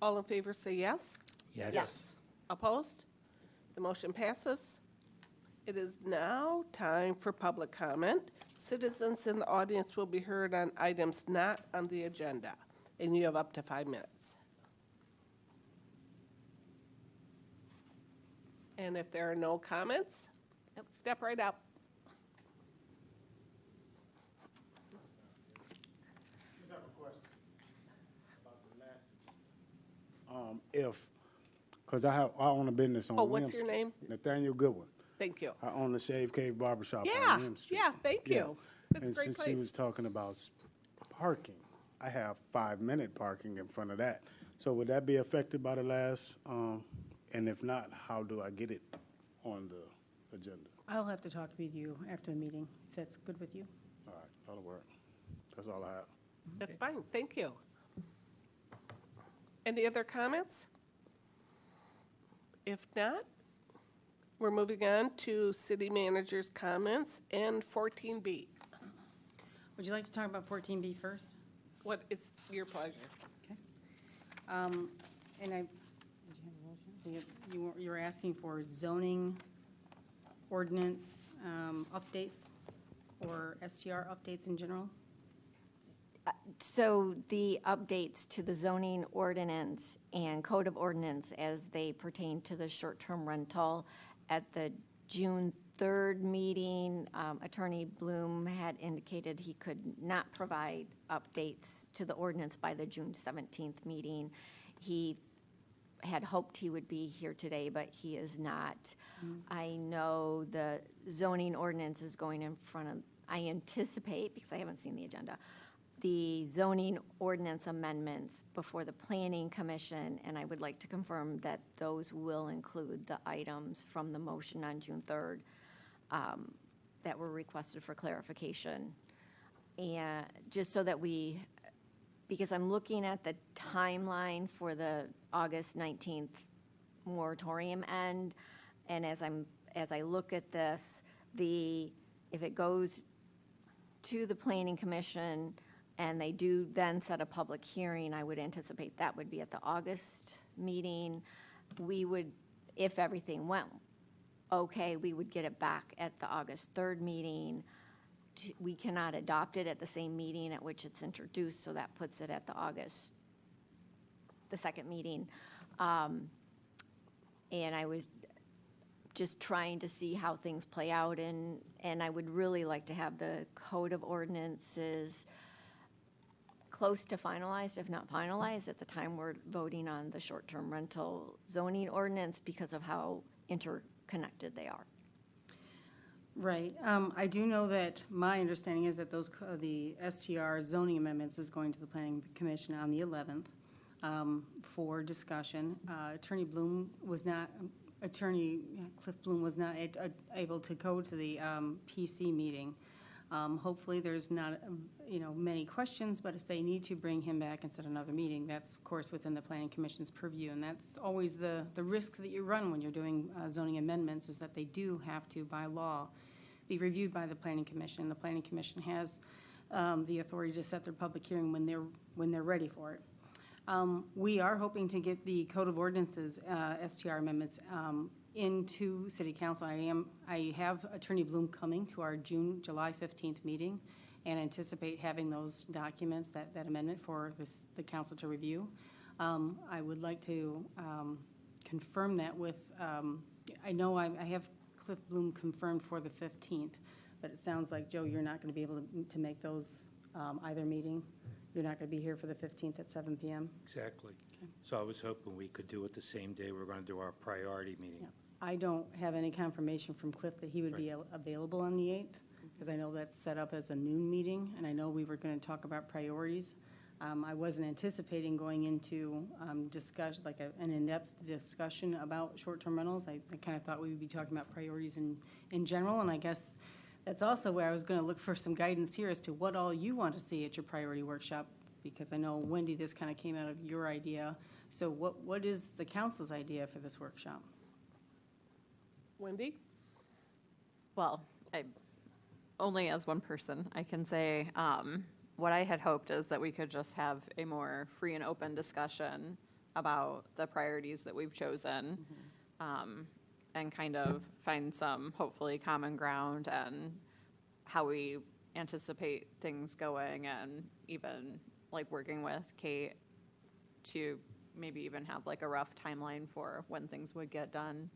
All in favor, say yes. Yes. Opposed? The motion passes. It is now time for public comment. Citizens in the audience will be heard on items not on the agenda, and you have up to 5 minutes. And if there are no comments, step right up. Because I own a business on Oh, William what's your Street. name? Nathaniel Goodwin. Thank you. I own the Shave Cave Barbershop Yeah, on William Street. yeah, thank you. That's a And great since she was place. talking about parking, I have 5-minute parking in front of that. So would that be affected by the last, and if not, how do I get it on the agenda? I'll have to talk with you after the meeting, if that's good with you. All right, that'll work. That's all I have. That's fine, thank you. Any other comments? If not, We're moving on to city manager's comments and 14B. Would you like to talk about 14B first? What is your pleasure? Okay. And I, did you have a motion? You were asking for zoning ordinance updates or STR updates in general? So the updates to the zoning ordinance and code of ordinance as they pertain to the short-term rental at the June 3rd meeting, Attorney Bloom had indicated he could not provide updates to the ordinance by the June 17th meeting. He had hoped he would be here today, but he is not. I know the zoning ordinance is going in front of, I anticipate, because I haven't seen the agenda, the zoning ordinance amendments before the Planning Commission, and I would like to confirm that those will include the items from the motion on June 3rd that were requested for clarification. And just so that we, because I'm looking at the timeline for the August 19th moratorium end, and as I look at this, if it goes to the Planning Commission and they do then set a public hearing, I would anticipate that would be at the August meeting. We would, if everything went okay, we would get it back at the August 3rd meeting. We cannot adopt it at the same meeting at which it's introduced, so that puts it at the second meeting. And I was just trying to see how things play out, and I would really like to have the code of ordinances close to finalized, if not finalized, at the time we're voting on the short-term rental zoning ordinance because of how interconnected they are. Right. I do know that my understanding is that the STR zoning amendments is going to the Planning Commission on the 11th for discussion. Attorney Cliff Bloom was not able to go to the PC meeting. Hopefully, there's not, many questions, but if they need to bring him back and set another meeting, that's, of course, within the Planning Commission's purview. And that's always the risk that you run when you're doing zoning amendments, is that they do have to, by law, be reviewed by the Planning Commission. The Planning Commission has the authority to set their public hearing when they're ready for it. We are hoping to get the Code of Ordinances STR amendments into City Council. I have Attorney Bloom coming to our July 15th meeting and anticipate having those documents, that amendment for the council to review. I would like to confirm that with, I know I have Cliff Bloom confirmed for the 15th, but it sounds like, Joe, you're not going to be able to make those either meeting. You're not going to be here for the 15th at 7 p.m.? Exactly. So I was hoping we could do it the same day we're going to do our priority meeting. Yeah. I don't have any confirmation from Cliff that he would be available on the 8th, because I know that's set up as a noon meeting, and I know we were going to talk about priorities. I wasn't anticipating going into discussion, like an in-depth discussion about short-term rentals. I kind of thought we would be talking about priorities in general, and I guess that's also where I was going to look for some guidance here as to what all you want to see at your priority workshop, because I know, Wendy, this kind of came out of your idea. So what is the council's idea for this workshop? Wendy? Well, only as one person, I can say what I had hoped is that we could just have a more free and open discussion about the priorities that we've chosen, and kind of find some, hopefully, common ground and how we anticipate things going, and even like working with Kate to maybe even have like a rough timeline for when things would get done.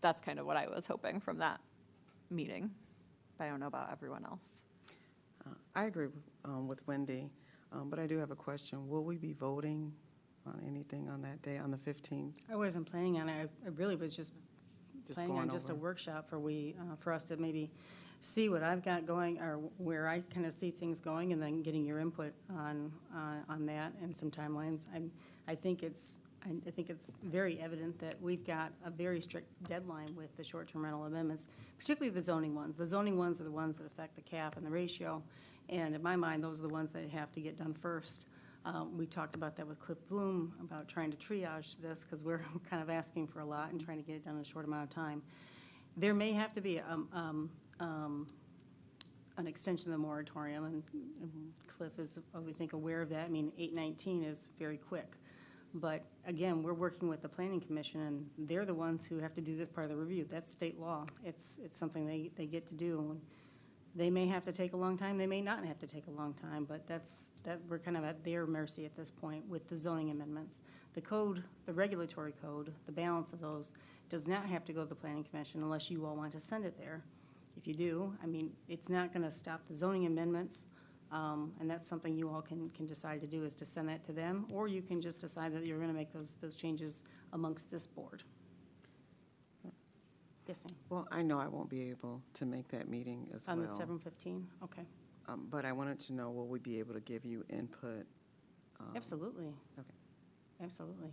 That's kind of what I was hoping from that meeting, but I don't know about everyone else. I agree with Wendy, but I do have a question. Will we be voting on anything on that day, on the 15th? I wasn't planning on it. I really was just planning on going just a over. workshop for us to maybe see what I've got going, or where I kind of see things going, and then getting your input on that and some timelines. I think it's very evident that we've got a very strict deadline with the short-term rental amendments, particularly the zoning ones. The zoning ones are the ones that affect the cap and the ratio, and in my mind, those are the ones that have to get done first. We talked about that with Cliff Bloom, about trying to triage this, because we're kind of asking for a lot and trying to get it done in a short amount of time. There may have to be an extension of the moratorium, and Cliff is, we think, aware of that. I mean, 8/19 is very quick. But again, we're working with the Planning Commission, and they're the ones who have to do this part of the review. That's state law. It's something they get to do. They may have to take a long time, they may not have to take a long time, but we're kind of at their mercy at this point with the zoning amendments. The code, the regulatory code, the balance of those does not have to go to the Planning Commission unless you all want to send it there. If you do, I mean, it's not gonna stop the zoning amendments, and that's something you all can decide to do, is to send that to them, or you can just decide that you're gonna make those changes amongst this board. Yes, ma'am. Well, I know I won't be able to make that meeting as well. On the 7/15, okay. But I wanted to know, will we be able to give you input? Absolutely. Okay. Absolutely.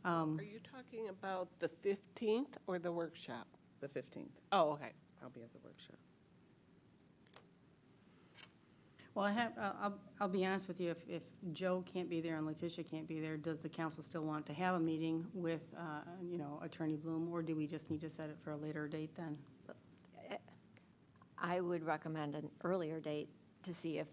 Are you talking about the 15th or the workshop? The 15th. Oh, okay. I'll be at the workshop. Well, I'll be honest with you, if Joe can't be there and Letitia can't be there, does the council still want to have a meeting with, Attorney Bloom, or do we just need to set it for a later date then? I would recommend an earlier date to see if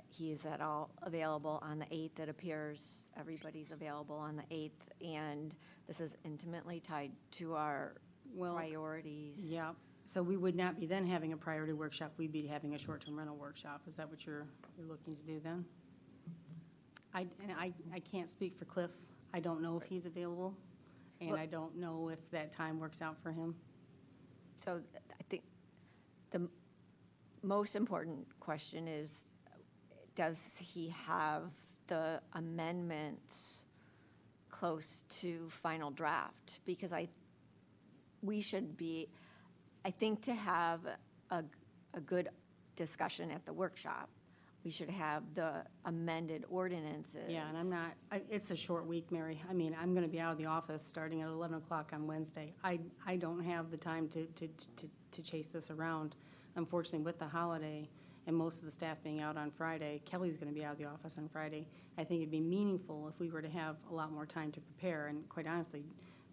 he is at all available on the 8th. It appears everybody's available on the 8th, and this is intimately tied to our priorities. Yeah, so we would not be then having a priority workshop, we'd be having a short-term rental workshop. Is that what you're looking to do then? I can't speak for Cliff. I don't know if he's available, and I don't know if that time works out for him. So I think the most important question is, does he have the amendments close to final draft? Because we should be, I think, to have a good discussion at the workshop, we should have the amended ordinances. Yeah, and it's a short week, Mary. I mean, I'm gonna be out of the office starting at 11 o'clock on Wednesday. I don't have the time to chase this around. Unfortunately, with the holiday and most of the staff being out on Friday, Kelly's gonna be out of the office on Friday. I think it'd be meaningful if we were to have a lot more time to prepare, and quite honestly,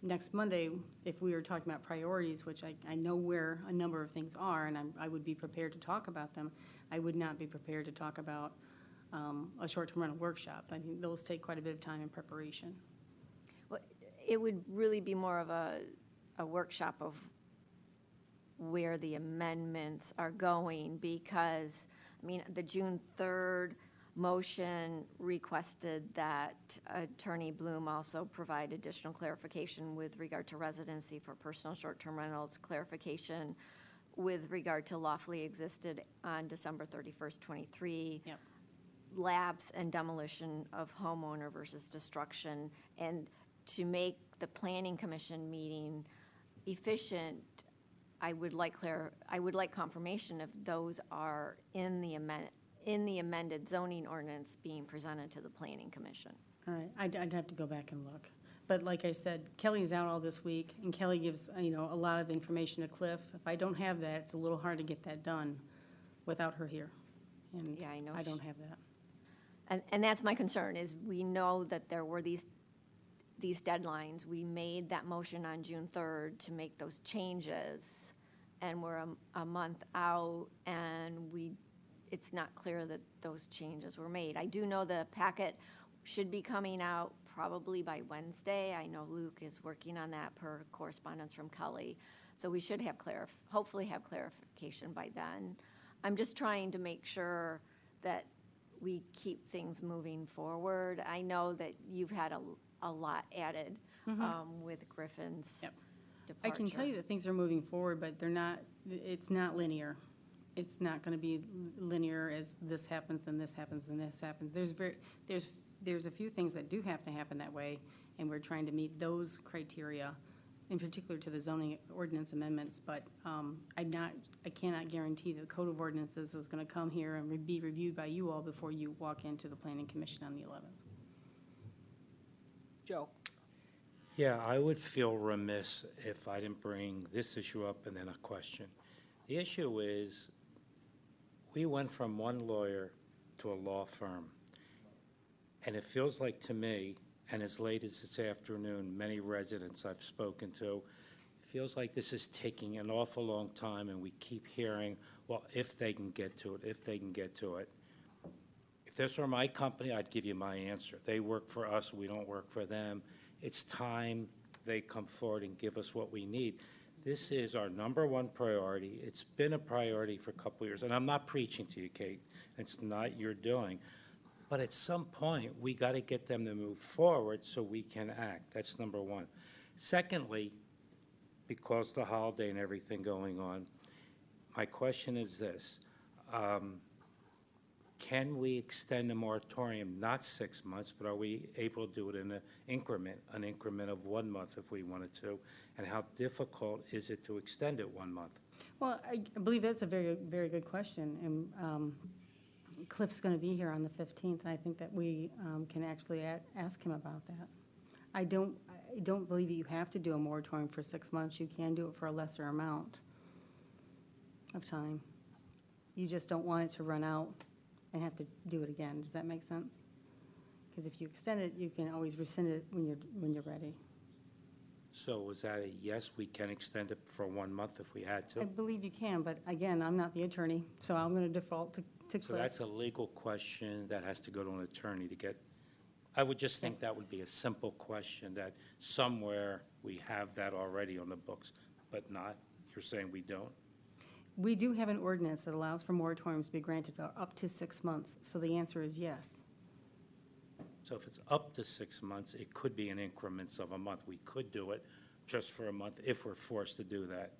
next Monday, if we were talking about priorities, which I know where a number of things are, and I would be prepared to talk about them, I would not be prepared to talk about a short-term rental workshop. I mean, those take quite a bit of time in preparation. Well, it would really be more of a workshop of where the amendments are going, because, I mean, the June 3rd motion requested that Attorney Bloom also provide additional clarification with regard to residency for personal short-term rentals, clarification with regard to lawfully existed on December 31st, 23. Yep. Lapse and demolition of homeowner versus destruction, and to make the Planning Commission meeting efficient, I would like confirmation if those are in the amended zoning ordinance being presented to the Planning Commission. All right, I'd have to go back and look. But like I said, Kelly's out all this week, and Kelly gives, a lot of information to Cliff. If I don't have that, it's a little hard to get that done without her here. And Yeah, I know I don't have that. And that's my concern, is we know that there were these deadlines. We made that motion on June 3rd to make those changes, and we're a month out, and it's not clear that those changes were made. I do know the packet should be coming out probably by Wednesday. I know Luke is working on that per correspondence from Kelly. So we should have hopefully have clarification by then. I'm just trying to make sure that we keep things moving forward. I know that you've had a lot added with Griffin's departure. I can tell you that things are moving forward, but it's not linear. It's not going to be linear as this happens, then this happens, then this happens. There's a few things that do have to happen that way, and we're trying to meet those criteria, in particular to the zoning ordinance amendments. But I cannot guarantee that the Code of Ordinances is going to come here and be reviewed by you all before you walk into the Planning Commission on the 11th. Joe? Yeah, I would feel remiss if I didn't bring this issue up and then a question. The issue is, we went from one lawyer to a law firm. And it feels like to me, and as late as this afternoon, many residents I've spoken to, it feels like this is taking an awful long time, and we keep hearing, well, if they can get to it, if they can get to it. If this were my company, I'd give you my answer. They work for us, we don't work for them. It's time they come forward and give us what we need. This is our number one priority. It's been a priority for a couple of years, and I'm not preaching to you, Kate. It's not your doing. But at some point, we got to get them to move forward so we can act. That's number one. Secondly, because the holiday and everything going on, my question is this. Can we extend the moratorium, not 6 months, but are we able to do it in an increment of 1 month if we wanted to? And how difficult is it to extend it 1 month? Well, I believe that's a very, very good question, and Cliff's going to be here on the 15th, and I think that we can actually ask him about that. I don't believe that you have to do a moratorium for 6 months. You can do it for a lesser amount of time. You just don't want it to run out and have to do it again. Does that make sense? Because if you extend it, you can always rescind it when you're ready. So is that a yes, we can extend it for 1 month if we had to? I believe you can, but again, I'm not the attorney, so I'm going to default to Cliff. So that's a legal question that has to go to an attorney to get, I would just think that would be a simple question, that somewhere we have that already on the books, but not, you're saying we don't? We do have an ordinance that allows for moratoriums to be granted for up to 6 months, so the answer is yes. So if it's up to 6 months, it could be in increments of a month. We could do it just for a month if we're forced to do that.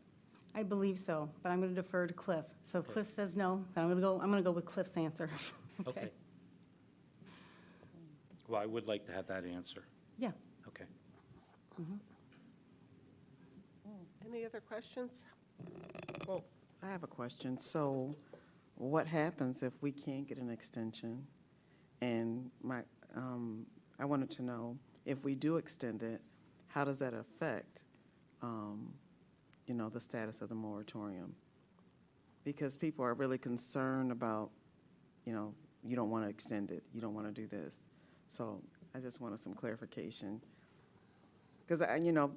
I believe so, but I'm going to defer to Cliff. So if Cliff says no, then I'm going to go with Cliff's answer. Okay. Well, I would like to have that answer. Yeah. Okay. Any other questions? Well, I have a question. So what happens if we can't get an extension? And I wanted to know, if we do extend it, how does that affect, the status of the moratorium? Because people are really concerned about, you don't want to extend it, you don't want to do this. So I just wanted some clarification. Because,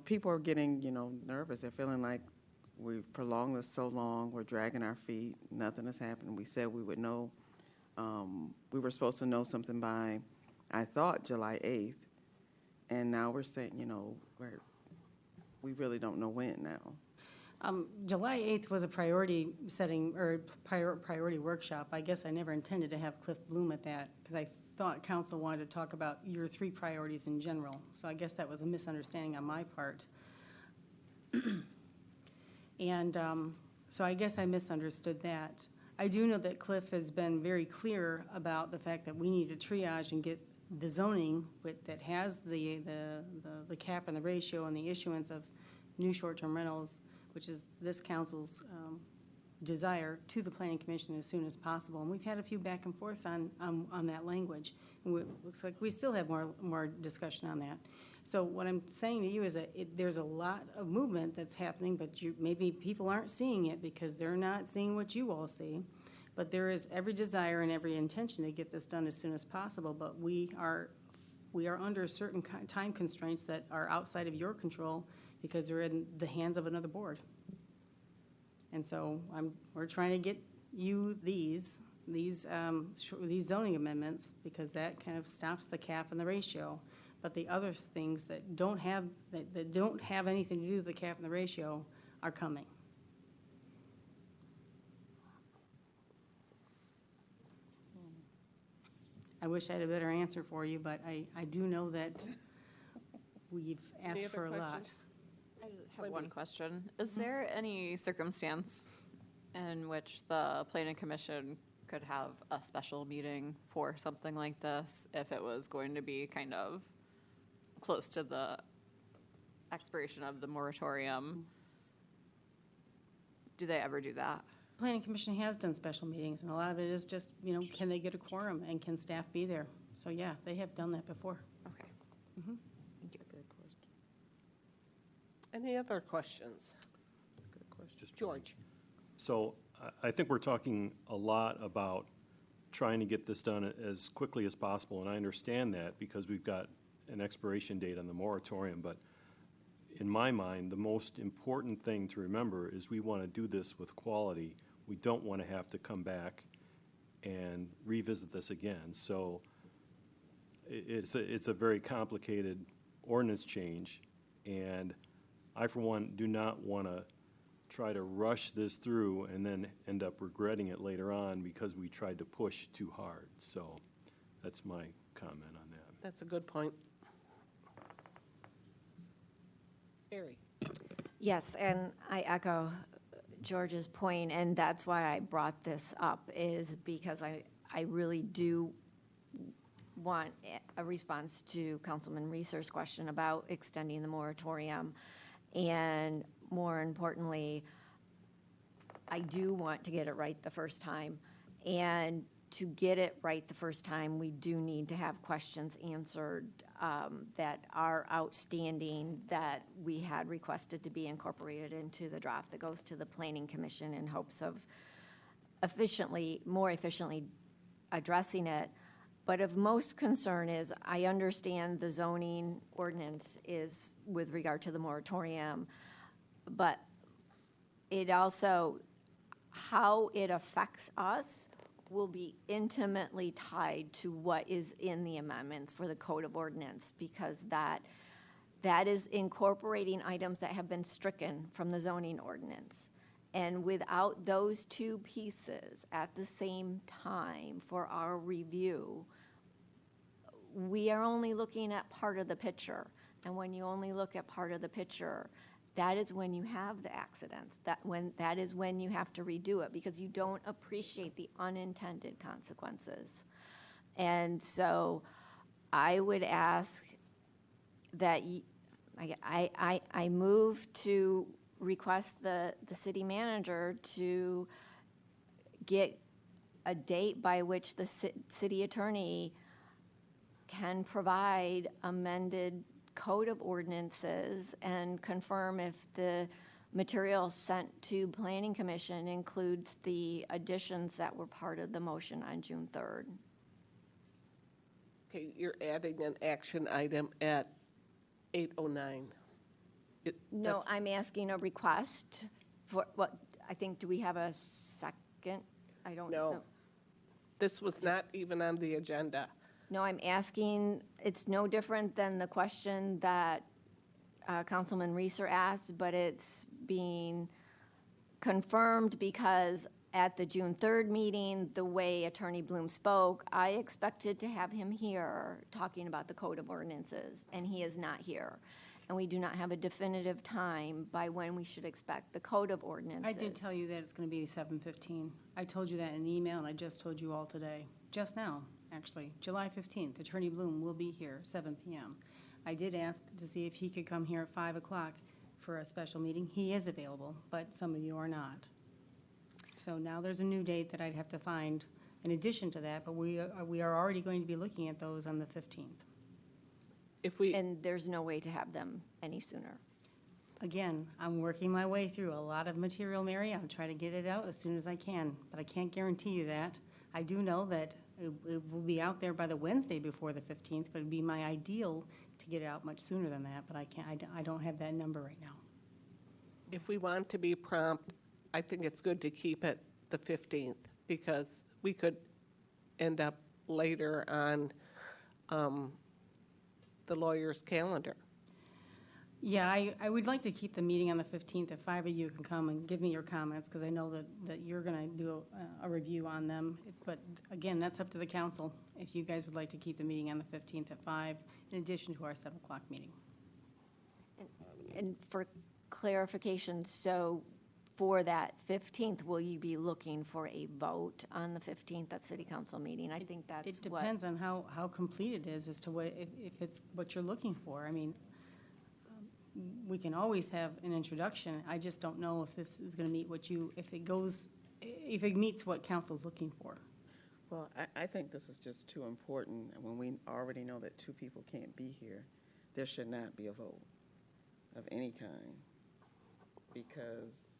people are getting, nervous. They're feeling like we've prolonged this so long, we're dragging our feet, nothing has happened. We said we would know, we were supposed to know something by, I thought, July 8th. And now we're saying, we really don't know when now. July 8th was a priority setting, or priority workshop. I guess I never intended to have Cliff Bloom at that, because I thought council wanted to talk about your 3 priorities in general. So I guess that was a misunderstanding on my part. And so I guess I misunderstood that. I do know that Cliff has been very clear about the fact that we need to triage and get the zoning that has the cap and the ratio and the issuance of new short-term rentals, which is this council's desire, to the Planning Commission as soon as possible. And we've had a few back and forth on that language. And it looks like we still have more discussion on that. So what I'm saying to you is that there's a lot of movement that's happening, but maybe people aren't seeing it because they're not seeing what you all see. But there is every desire and every intention to get this done as soon as possible. But we are under certain time constraints that are outside of your control because they're in the hands of another board. And so we're trying to get you these zoning amendments because that kind of stops the cap and the ratio. But the other things that don't have anything to do with the cap and the ratio are coming. I wish I had a better answer for you, but I do know that we've Any asked other for a lot. questions? I just have one question. Is there any circumstance in which the Planning Commission could have a special meeting for something like this if it was going to be kind of close to the expiration of the moratorium? Do they ever do that? Planning Commission has done special meetings, and a lot of it is just, can they get a quorum and can staff be there? So yeah, they have done that before. Okay. Mhm. Thank you. Good question. Any other questions? Good question. Just George? So I think we're talking a lot about trying to get this done as quickly as possible, and I understand that because we've got an expiration date on the moratorium, but in my mind, the most important thing to remember is we want to do this with quality. We don't want to have to come back and revisit this again. So it's a very complicated ordinance change, and I, for one, do not want to try to rush this through and then end up regretting it later on because we tried to push too hard. So that's my comment on that. That's a good point. Mary? Yes, and I echo George's point, and that's why I brought this up, is because I really do want a response to Councilman Reeser's question about extending the moratorium. And more importantly, I do want to get it right the first time. And to get it right the first time, we do need to have questions answered that are outstanding that we had requested to be incorporated into the draft that goes to the Planning Commission in hopes of more efficiently addressing it. But of most concern is I understand the zoning ordinance is with regard to the moratorium, but it also, how it affects us will be intimately tied to what is in the amendments for the Code of Ordinance, because that is incorporating items that have been stricken from the zoning ordinance. And without those two pieces at the same time for our review, we are only looking at part of the picture. And when you only look at part of the picture, that is when you have the accidents. That is when you have to redo it, because you don't appreciate the unintended consequences. And so I would ask that I move to request the city manager to get a date by which the city attorney can provide amended Code of Ordinances and confirm if the material sent to Planning Commission includes the additions that were part of the motion on June 3rd. Okay, you're adding an action item at 8:09. No, I'm asking a request for what, I think, do we have a second? I don't know. No. This was not even on the agenda. No, I'm asking, it's no different than the question that Councilman Reeser asked, but it's being confirmed because at the June 3rd meeting, the way Attorney Bloom spoke, I expected to have him here talking about the Code of Ordinances, and he is not here. And we do not have a definitive time by when we should expect the Code of Ordinances. I did tell you that it's going to be 7:15. I told you that in an email, and I just told you all today, just now, actually. July 15th, Attorney Bloom will be here, 7 p.m. I did ask to see if he could come here at 5 o'clock for a special meeting. He is available, but some of you are not. So now there's a new date that I'd have to find in addition to that, but we are already going to be looking at those on the 15th. And there's no way to have them any sooner. Again, I'm working my way through a lot of material, Mary. I'll try to get it out as soon as I can, but I can't guarantee you that. I do know that it will be out there by the Wednesday before the 15th, but it'd be my ideal to get it out much sooner than that, but I don't have that number right now. If we want to be prompt, I think it's good to keep it the 15th, because we could end up later on the lawyer's calendar. Yeah, I would like to keep the meeting on the 15th. If 5 of you can come and give me your comments, because I know that you're going to do a review on them. But again, that's up to the council, if you guys would like to keep the meeting on the 15th at 5, in addition to our 7 o'clock meeting. And for clarification, so for that 15th, will you be looking for a vote on the 15th at City Council meeting? I think that's It depends on how complete it is as to what, if it's what you're looking for. I mean, we can always have an introduction. I just don't know if this is going to meet what you, if it meets what council's looking for. Well, I think this is just too important. When we already know that 2 people can't be here, there should not be a vote of any kind, because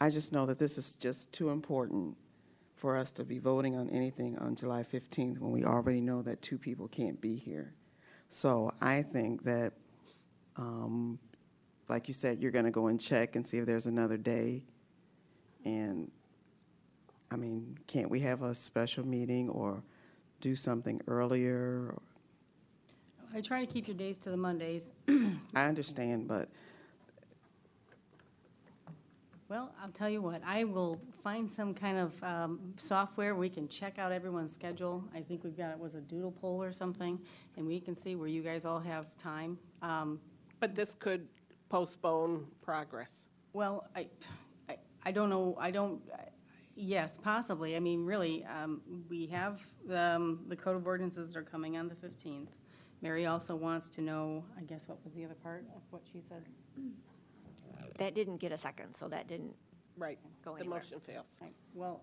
I just know that this is just too important for us to be voting on anything on July 15th when we already know that 2 people can't be here. So I think that, like you said, you're going to go and check and see if there's another day. And, I mean, can't we have a special meeting or do something earlier? I try to keep your days to the Mondays. I understand, but Well, I'll tell you what, I will find some kind of software, we can check out everyone's schedule. I think we've got, it was a doodle poll or something, and we can see where you guys all have time. But this could postpone progress. Well, I don't know, yes, possibly. I mean, really, we have the code of ordinances that are coming on the 15th. Mary also wants to know, I guess, what was the other part of what she said? That didn't get a second, so that didn't Right. go The anywhere. motion fails. Right, well,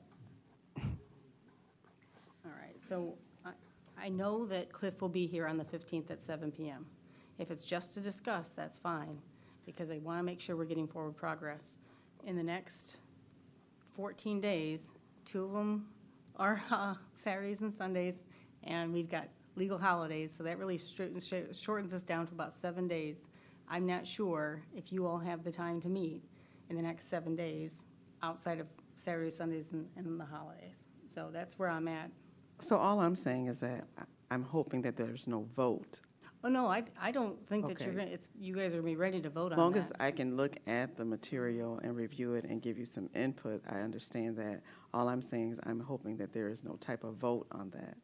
all right, so I know that Cliff will be here on the 15th at 7 PM. If it's just to discuss, that's fine, because I want to make sure we're getting forward progress. In the next 14 days, 2 of them are Saturdays and Sundays, and we've got legal holidays, so that really shortens us down to about 7 days. I'm not sure if you all have the time to meet in the next 7 days outside of Saturdays, Sundays, and the holidays. So that's where I'm at. so all I'm saying is that I'm hoping that there's no vote. Oh, no, I don't think that you're Okay. going, you guys are going to be ready to vote As on long as that. I can look at the material and review it and give you some input, I understand that. All I'm saying is I'm hoping that there is no type of vote on that.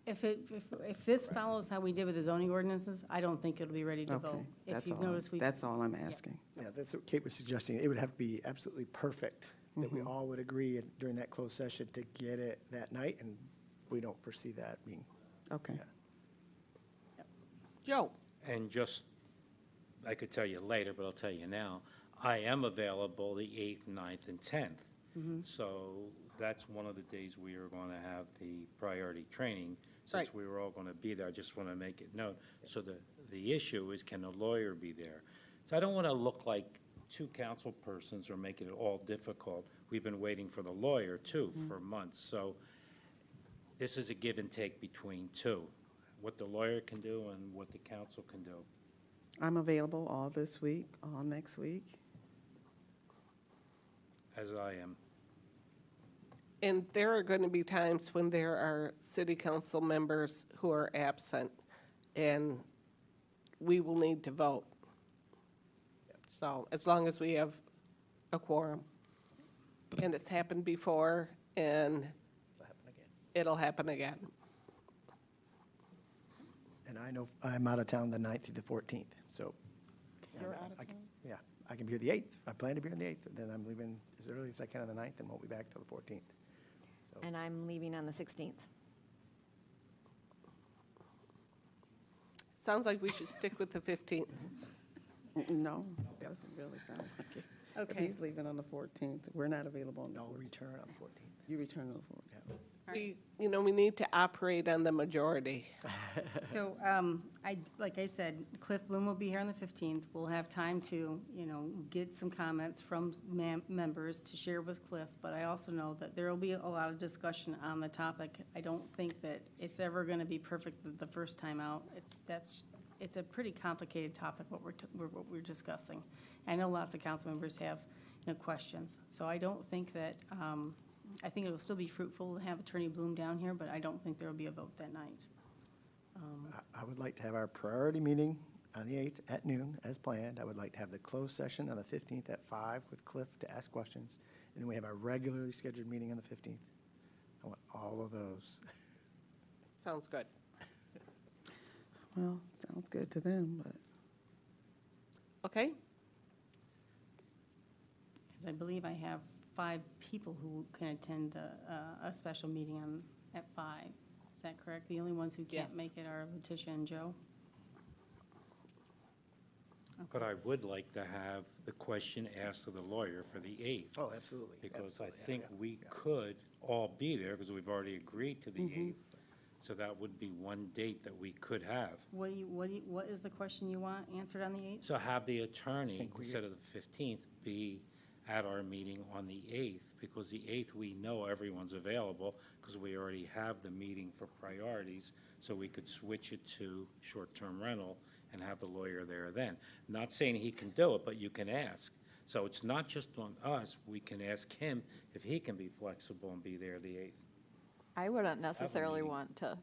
If this follows how we did with the zoning ordinances, I don't think it'll be ready to vote. Okay, If that's you've all, noticed, we've. that's all I'm asking. Yeah, that's what Kate was suggesting. It would have to be absolutely perfect, that we all would agree during that closed session to get it that night, and we don't foresee that being. Okay. Joe? And just, I could tell you later, but I'll tell you now, I am available the 8th, 9th, and 10th. So that's one of the days we are going to have the priority training. Since Right. we were all going to be there, I just want to make it known. So the issue is, can a lawyer be there? So I don't want to look like 2 council persons or making it all difficult. We've been waiting for the lawyer, too, for months. So this is a give and take between 2, what the lawyer can do and what the council can do. I'm available all this week, all next week. As I am. And there are going to be times when there are city council members who are absent, and we will need to vote. So as long as we have a quorum. And it's happened before, and it'll happen again. And I know I'm out of town the 9th through the 14th, so. You're out of I can- Yeah, I can be here the 8th. I plan to be here on the 8th, and then I'm leaving as early as I can on the 9th, and won't be back till the 14th. And I'm leaving on the 16th. Sounds like we should stick with the 15th. No, doesn't really sound like it. If Okay. he's leaving on the 14th, we're not available on the I'll 14th. return on the 14th. You return on the 14th. We need to operate on the majority. So, like I said, Cliff Bloom will be here on the 15th. We'll have time to, get some comments from members to share with Cliff, but I also know that there will be a lot of discussion on the topic. I don't think that it's ever going to be perfect the first time out. It's a pretty complicated topic, what we're discussing. I know lots of council members have, questions. So I don't think that, I think it'll still be fruitful to have Attorney Bloom down here, but I don't think there will be a vote that night. I would like to have our priority meeting on the 8th at noon, as planned. I would like to have the closed session on the 15th at 5 with Cliff to ask questions. And then we have our regularly scheduled meeting on the 15th. I want all of those. Sounds good. Well, sounds good to them, but Okay? Because I believe I have 5 people who can attend a special meeting at 5. Is that correct? The only ones who can't Yes. make it are Letitia and Joe? But I would like to have the question asked of the lawyer for the 8th. Oh, absolutely. Because I Absolutely. Yeah, think yeah, we could all be there, because we've already agreed to the 8th. So that would be one date that we could have. What is the question you want answered on the 8th? So have the attorney, instead of the 15th, be at our meeting on the 8th, because the 8th, we know everyone's available, because we already have the meeting for priorities, so we could switch it to short-term rental and have the lawyer there then. Not saying he can do it, but you can ask. So it's not just on us, we can ask him if he can be flexible and be there the 8th. I wouldn't necessarily meeting. want to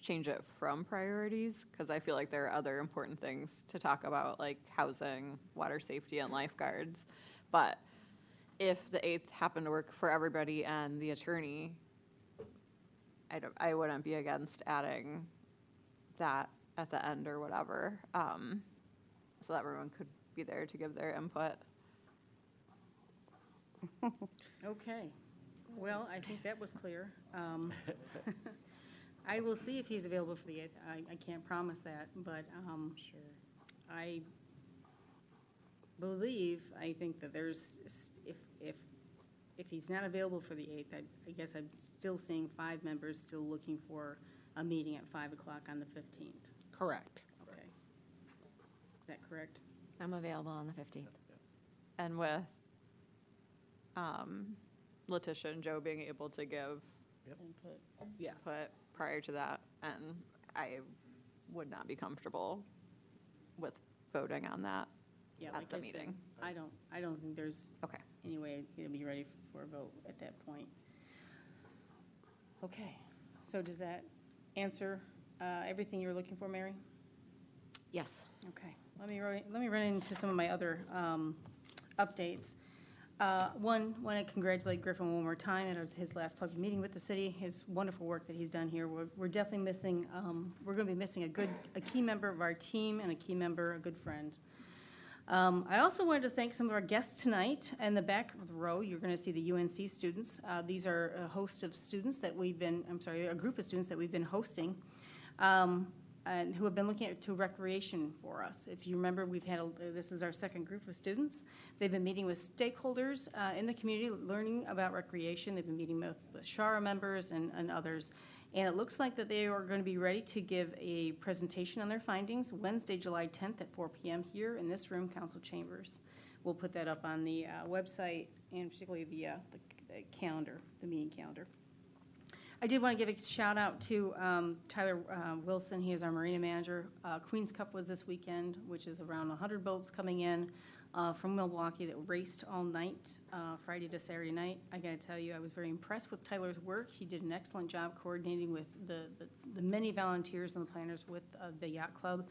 change it from priorities, because I feel like there are other important things to talk about, like housing, water safety, and lifeguards. But if the 8th happened to work for everybody and the attorney, I wouldn't be against adding that at the end or whatever, so that everyone could be there to give their input. Okay. Well, I think that was clear. I will see if he's available for the 8th. I can't promise that, but I believe, I think that there's, if he's not available for the 8th, I guess I'm still seeing 5 members still looking for a meeting at 5 o'clock on the 15th. Correct. Okay. Is that correct? I'm available on the 15th. And with Letitia and Joe being able to give Input. Yes. input prior to that, and I would not be comfortable with voting on that Yeah, at like the I said, meeting. I don't think there's Okay. any way it'll be ready for a vote at that point. Okay, so does that answer everything you were looking for, Mary? Yes. Okay, let me run into some of my other updates. One, want to congratulate Griffin one more time. It was his last public meeting with the city. His wonderful work that he's done here. We're definitely missing. We're going to be missing a key member of our team and a key member, a good friend. I also wanted to thank some of our guests tonight. In the back of the row, you're going to see the UNC students. These are a host of students that we've been. A group of students that we've been hosting. And who have been looking to recreation for us. If you remember, this is our second group of students. They've been meeting with stakeholders in the community, learning about recreation. They've been meeting with SHARA members and others. And it looks like that they are going to be ready to give a presentation on their findings Wednesday, July 10th at 4 p.m. here in this room, Council Chambers. We'll put that up on the website and particularly the calendar, the meeting calendar. I did want to give a shout out to Tyler Wilson. He is our marina manager. Queens Cup was this weekend, which is around 100 boats coming in from Milwaukee that raced all night, Friday to Saturday night. I got to tell you, I was very impressed with Tyler's work. He did an excellent job coordinating with the many volunteers and the planners with the yacht club.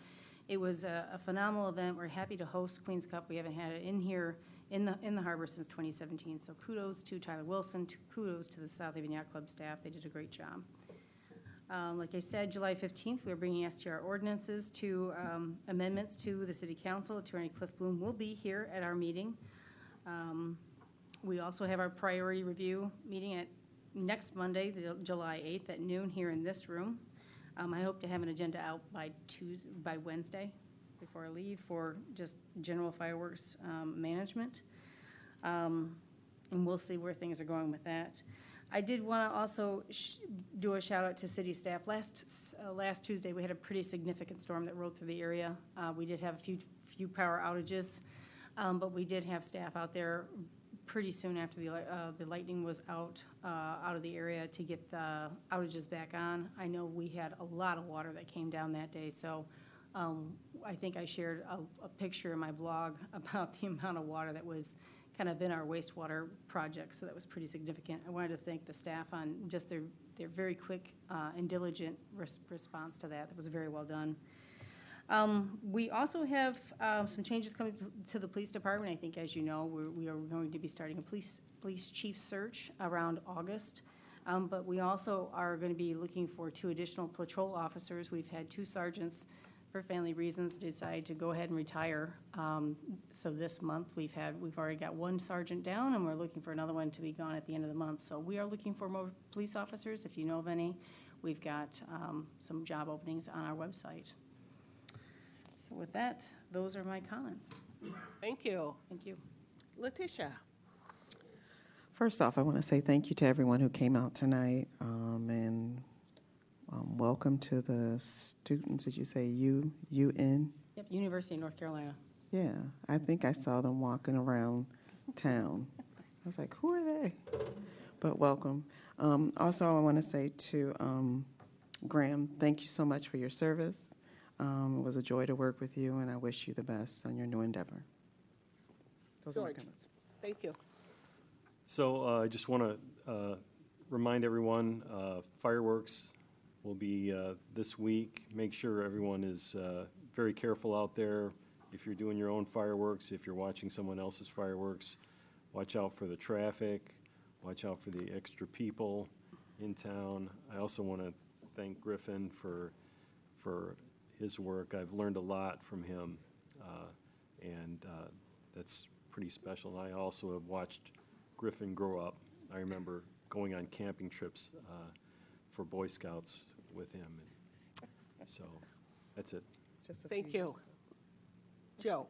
It was a phenomenal event. We're happy to host Queens Cup. We haven't had it in here in the harbor since 2017. So kudos to Tyler Wilson. Kudos to the South Haven Yacht Club staff. They did a great job. Like I said, July 15th, we're bringing STR ordinances to amendments to the City Council. Attorney Cliff Bloom will be here at our meeting. We also have our priority review meeting at next Monday, July 8th at noon here in this room. I hope to have an agenda out by Wednesday before I leave for just general fireworks management. And we'll see where things are going with that. I did want to also do a shout out to city staff. Last Tuesday, we had a pretty significant storm that rolled through the area. We did have a few power outages, but we did have staff out there pretty soon after the lightning was out of the area to get the outages back on. I know we had a lot of water that came down that day, so I think I shared a picture in my blog about the amount of water that was kind of in our wastewater project, so that was pretty significant. I wanted to thank the staff on just their very quick and diligent response to that. That was very well done. We also have some changes coming to the police department. I think, as you know, we are going to be starting a police chief search around August. But we also are going to be looking for 2 additional patrol officers. We've had 2 sergeants, for family reasons, decide to go ahead and retire. So this month we've already got 1 sergeant down, and we're looking for another one to be gone at the end of the month. So we are looking for more police officers. If you know of any, we've got some job openings on our website. So with that, those are my comments. Thank you. Thank you. Letitia. First off, I want to say thank you to everyone who came out tonight, and welcome to the students. Did you say UN? Yep, University of North Carolina. Yeah, I think I saw them walking around town. I was like, who are they? But welcome. Also, I want to say to Graham, thank you so much for your service. It was a joy to work with you, and I wish you the best on your new endeavor. Those are my George, comments. thank you. So I just want to remind everyone, fireworks will be this week. Make sure everyone is very careful out there. If you're doing your own fireworks, if you're watching someone else's fireworks, watch out for the traffic, watch out for the extra people in town. I also want to thank Griffin for his work. I've learned a lot from him, and that's pretty special. I also have watched Griffin grow up. I remember going on camping trips for Boy Scouts with him. And so that's it. Thank you. Joe?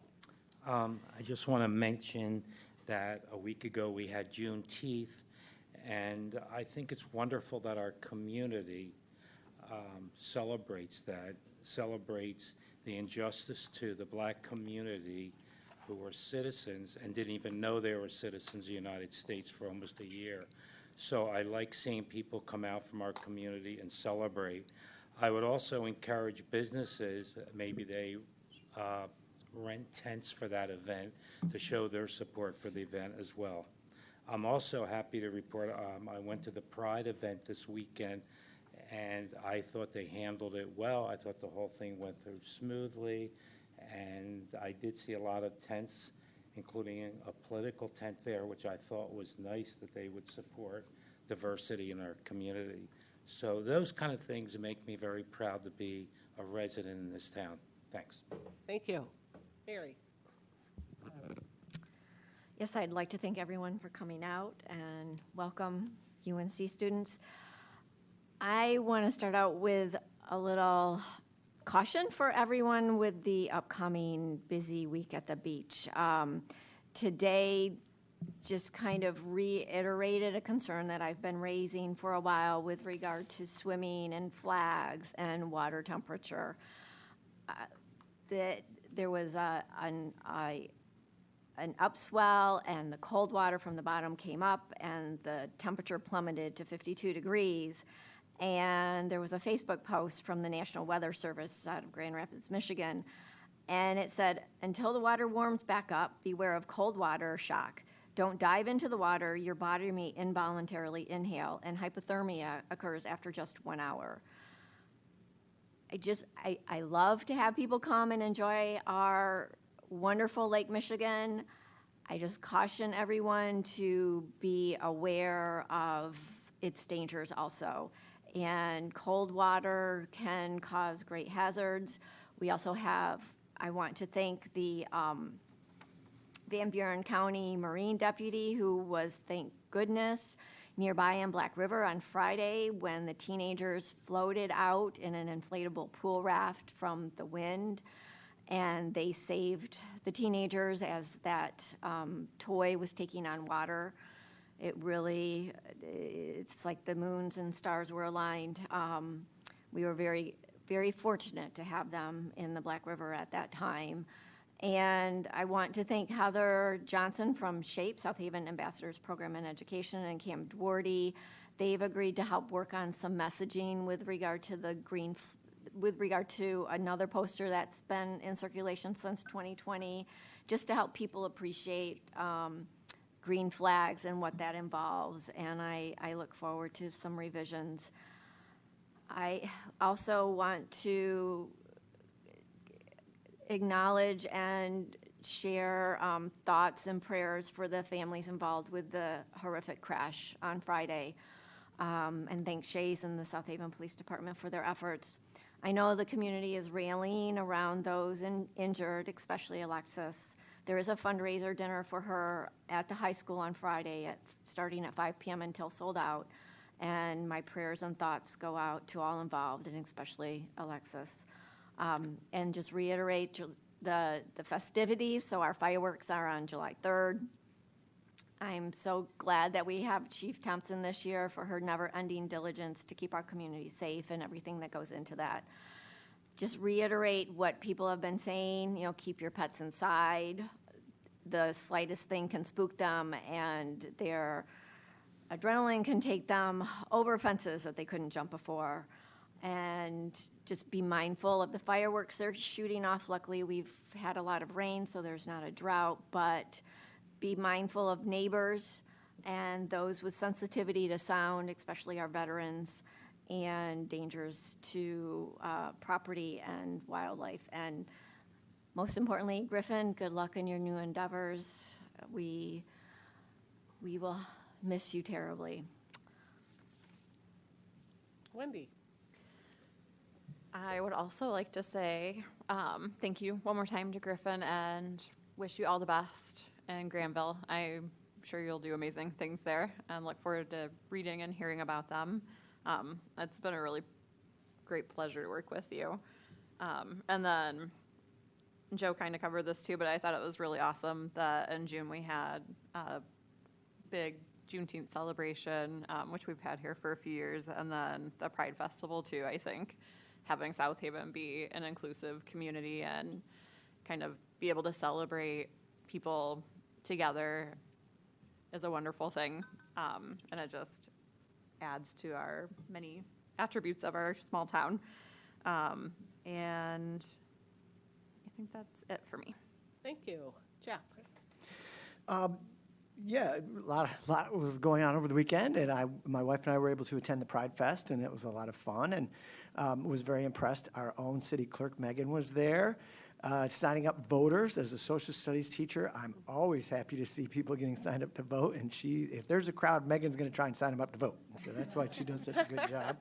I just want to mention that a week ago we had Juneteenth, and I think it's wonderful that our community celebrates that, celebrates the injustice to the black community who were citizens and didn't even know they were citizens of the United States for almost a year. So I like seeing people come out from our community and celebrate. I would also encourage businesses, maybe they rent tents for that event to show their support for the event as well. I'm also happy to report I went to the Pride event this weekend, and I thought they handled it well. I thought the whole thing went through smoothly, and I did see a lot of tents, including a political tent there, which I thought was nice that they would support diversity in our community. So those kind of things make me very proud to be a resident in this town. Thanks. Thank you. Mary? Yes, I'd like to thank everyone for coming out and welcome UNC students. I want to start out with a little caution for everyone with the upcoming busy week at the beach. Today just kind of reiterated a concern that I've been raising for a while with regard to swimming and flags and water temperature. There was an upswell, and the cold water from the bottom came up, and the temperature plummeted to 52 degrees. And there was a Facebook post from the National Weather Service out of Grand Rapids, Michigan, and it said, "Until the water warms back up, beware of cold water shock. Don't dive into the water. Your body may involuntarily inhale, and hypothermia occurs after just 1 hour." I love to have people come and enjoy our wonderful Lake Michigan. I just caution everyone to be aware of its dangers also. And cold water can cause great hazards. We also have, I want to thank the Van Buren County Marine Deputy, who was, thank goodness, nearby in Black River on Friday when the teenagers floated out in an inflatable pool raft from the wind, and they saved the teenagers as that toy was taking on water. It's like the moons and stars were aligned. We were very, very fortunate to have them in the Black River at that time. And I want to thank Heather Johnson from SHAPE, South Haven Ambassadors Program in Education, and Cam Dwardy. They've agreed to help work on some messaging with regard to with regard to another poster that's been in circulation since 2020, just to help people appreciate green flags and what that involves. And I look forward to some revisions. I also want to acknowledge and share thoughts and prayers for the families involved with the horrific crash on Friday, and thank Shays and the South Haven Police Department for their efforts. I know the community is rallying around those injured, especially Alexis. There is a fundraiser dinner for her at the high school on Friday, starting at 5 p.m. until sold out, and my prayers and thoughts go out to all involved, and especially Alexis. And just reiterate the festivities. So our fireworks are on July 3rd. I'm so glad that we have Chief Thompson this year for her never-ending diligence to keep our community safe and everything that goes into that. Just reiterate what people have been saying, keep your pets inside. the slightest thing can spook them, and their adrenaline can take them over fences that they couldn't jump before. And just be mindful of the fireworks they're shooting off. Luckily, we've had a lot of rain, so there's not a drought, but be mindful of neighbors and those with sensitivity to sound, especially our veterans, and dangers to property and wildlife. And most importantly, Griffin, good luck in your new endeavors. We will miss you terribly. Wendy? I would also like to say thank you one more time to Griffin and wish you all the best in Granville. I'm sure you'll do amazing things there and look forward to reading and hearing about them. It's been a really great pleasure to work with you. And then Joe kind of covered this too, but I thought it was really awesome that in June we had a big Juneteenth celebration, which we've had here for a few years, and then the Pride Festival too, I think. Having South Haven be an inclusive community and kind of be able to celebrate people together is a wonderful thing. And it just adds to our many attributes of our small town. And I think that's it for me. Thank you. Jeff? Yeah, a lot was going on over the weekend, and my wife and I were able to attend the Pride Fest, and it was a lot of fun, and was very impressed. Our own city clerk, Megan, was there, signing up voters. As a social studies teacher, I'm always happy to see people getting signed up to vote, and if there's a crowd, Megan's going to try and sign them up to vote. So that's why she does such a good job.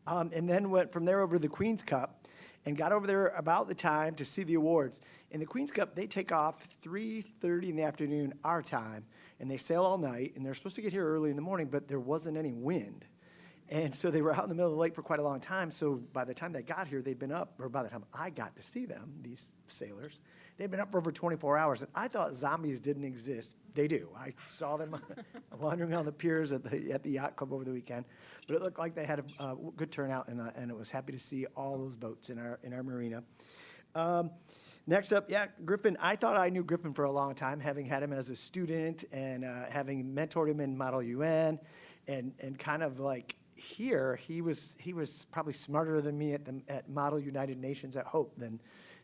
And then went from there over to the Queen's Cup, and got over there about the time to see the awards. In the Queen's Cup, they take off 3:30 in the afternoon, our time, and they sail all night, and they're supposed to get here early in the morning, but there wasn't any wind. And so they were out in the middle of the lake for quite a long time, so by the time they got here, they'd been up, or by the time I got to see them, these sailors, they'd been up for over 24 hours, and I thought zombies didn't exist. They do. I saw them wandering on the piers at the yacht club over the weekend, but it looked like they had a good turnout, and it was happy to see all those boats in our marina. Next up, Griffin. I thought I knew Griffin for a long time, having had him as a student and having mentored him in Model UN, and kind of like here, he was probably smarter than me at Model United Nations at Hope than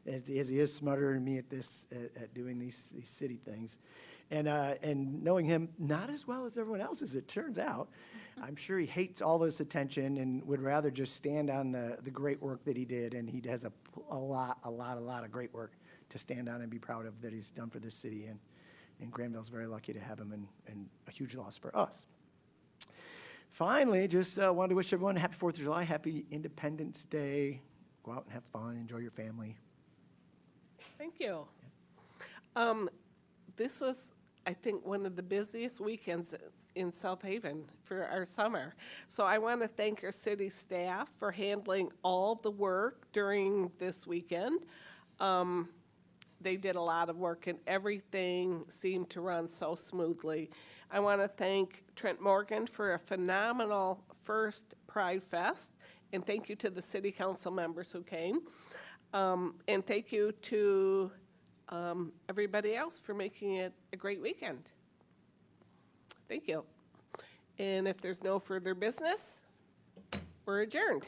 as he is smarter than me at doing these city things. And knowing him not as well as everyone else, as it turns out, I'm sure he hates all this attention and would rather just stand on the great work that he did. And he has a lot of great work to stand on and be proud of that he's done for this city. And Granville's very lucky to have him, and a huge loss for us. Finally, just wanted to wish everyone a happy 4th of July, happy Independence Day. Go out and have fun, enjoy your family. Thank you. This was, I think, one of the busiest weekends in South Haven for our summer. So I want to thank our city staff for handling all the work during this weekend. They did a lot of work, and everything seemed to run so smoothly. I want to thank Trent Morgan for a phenomenal first Pride Fest, and thank you to the city council members who came. And thank you to everybody else for making it a great weekend. Thank you. And if there's no further business, we're adjourned.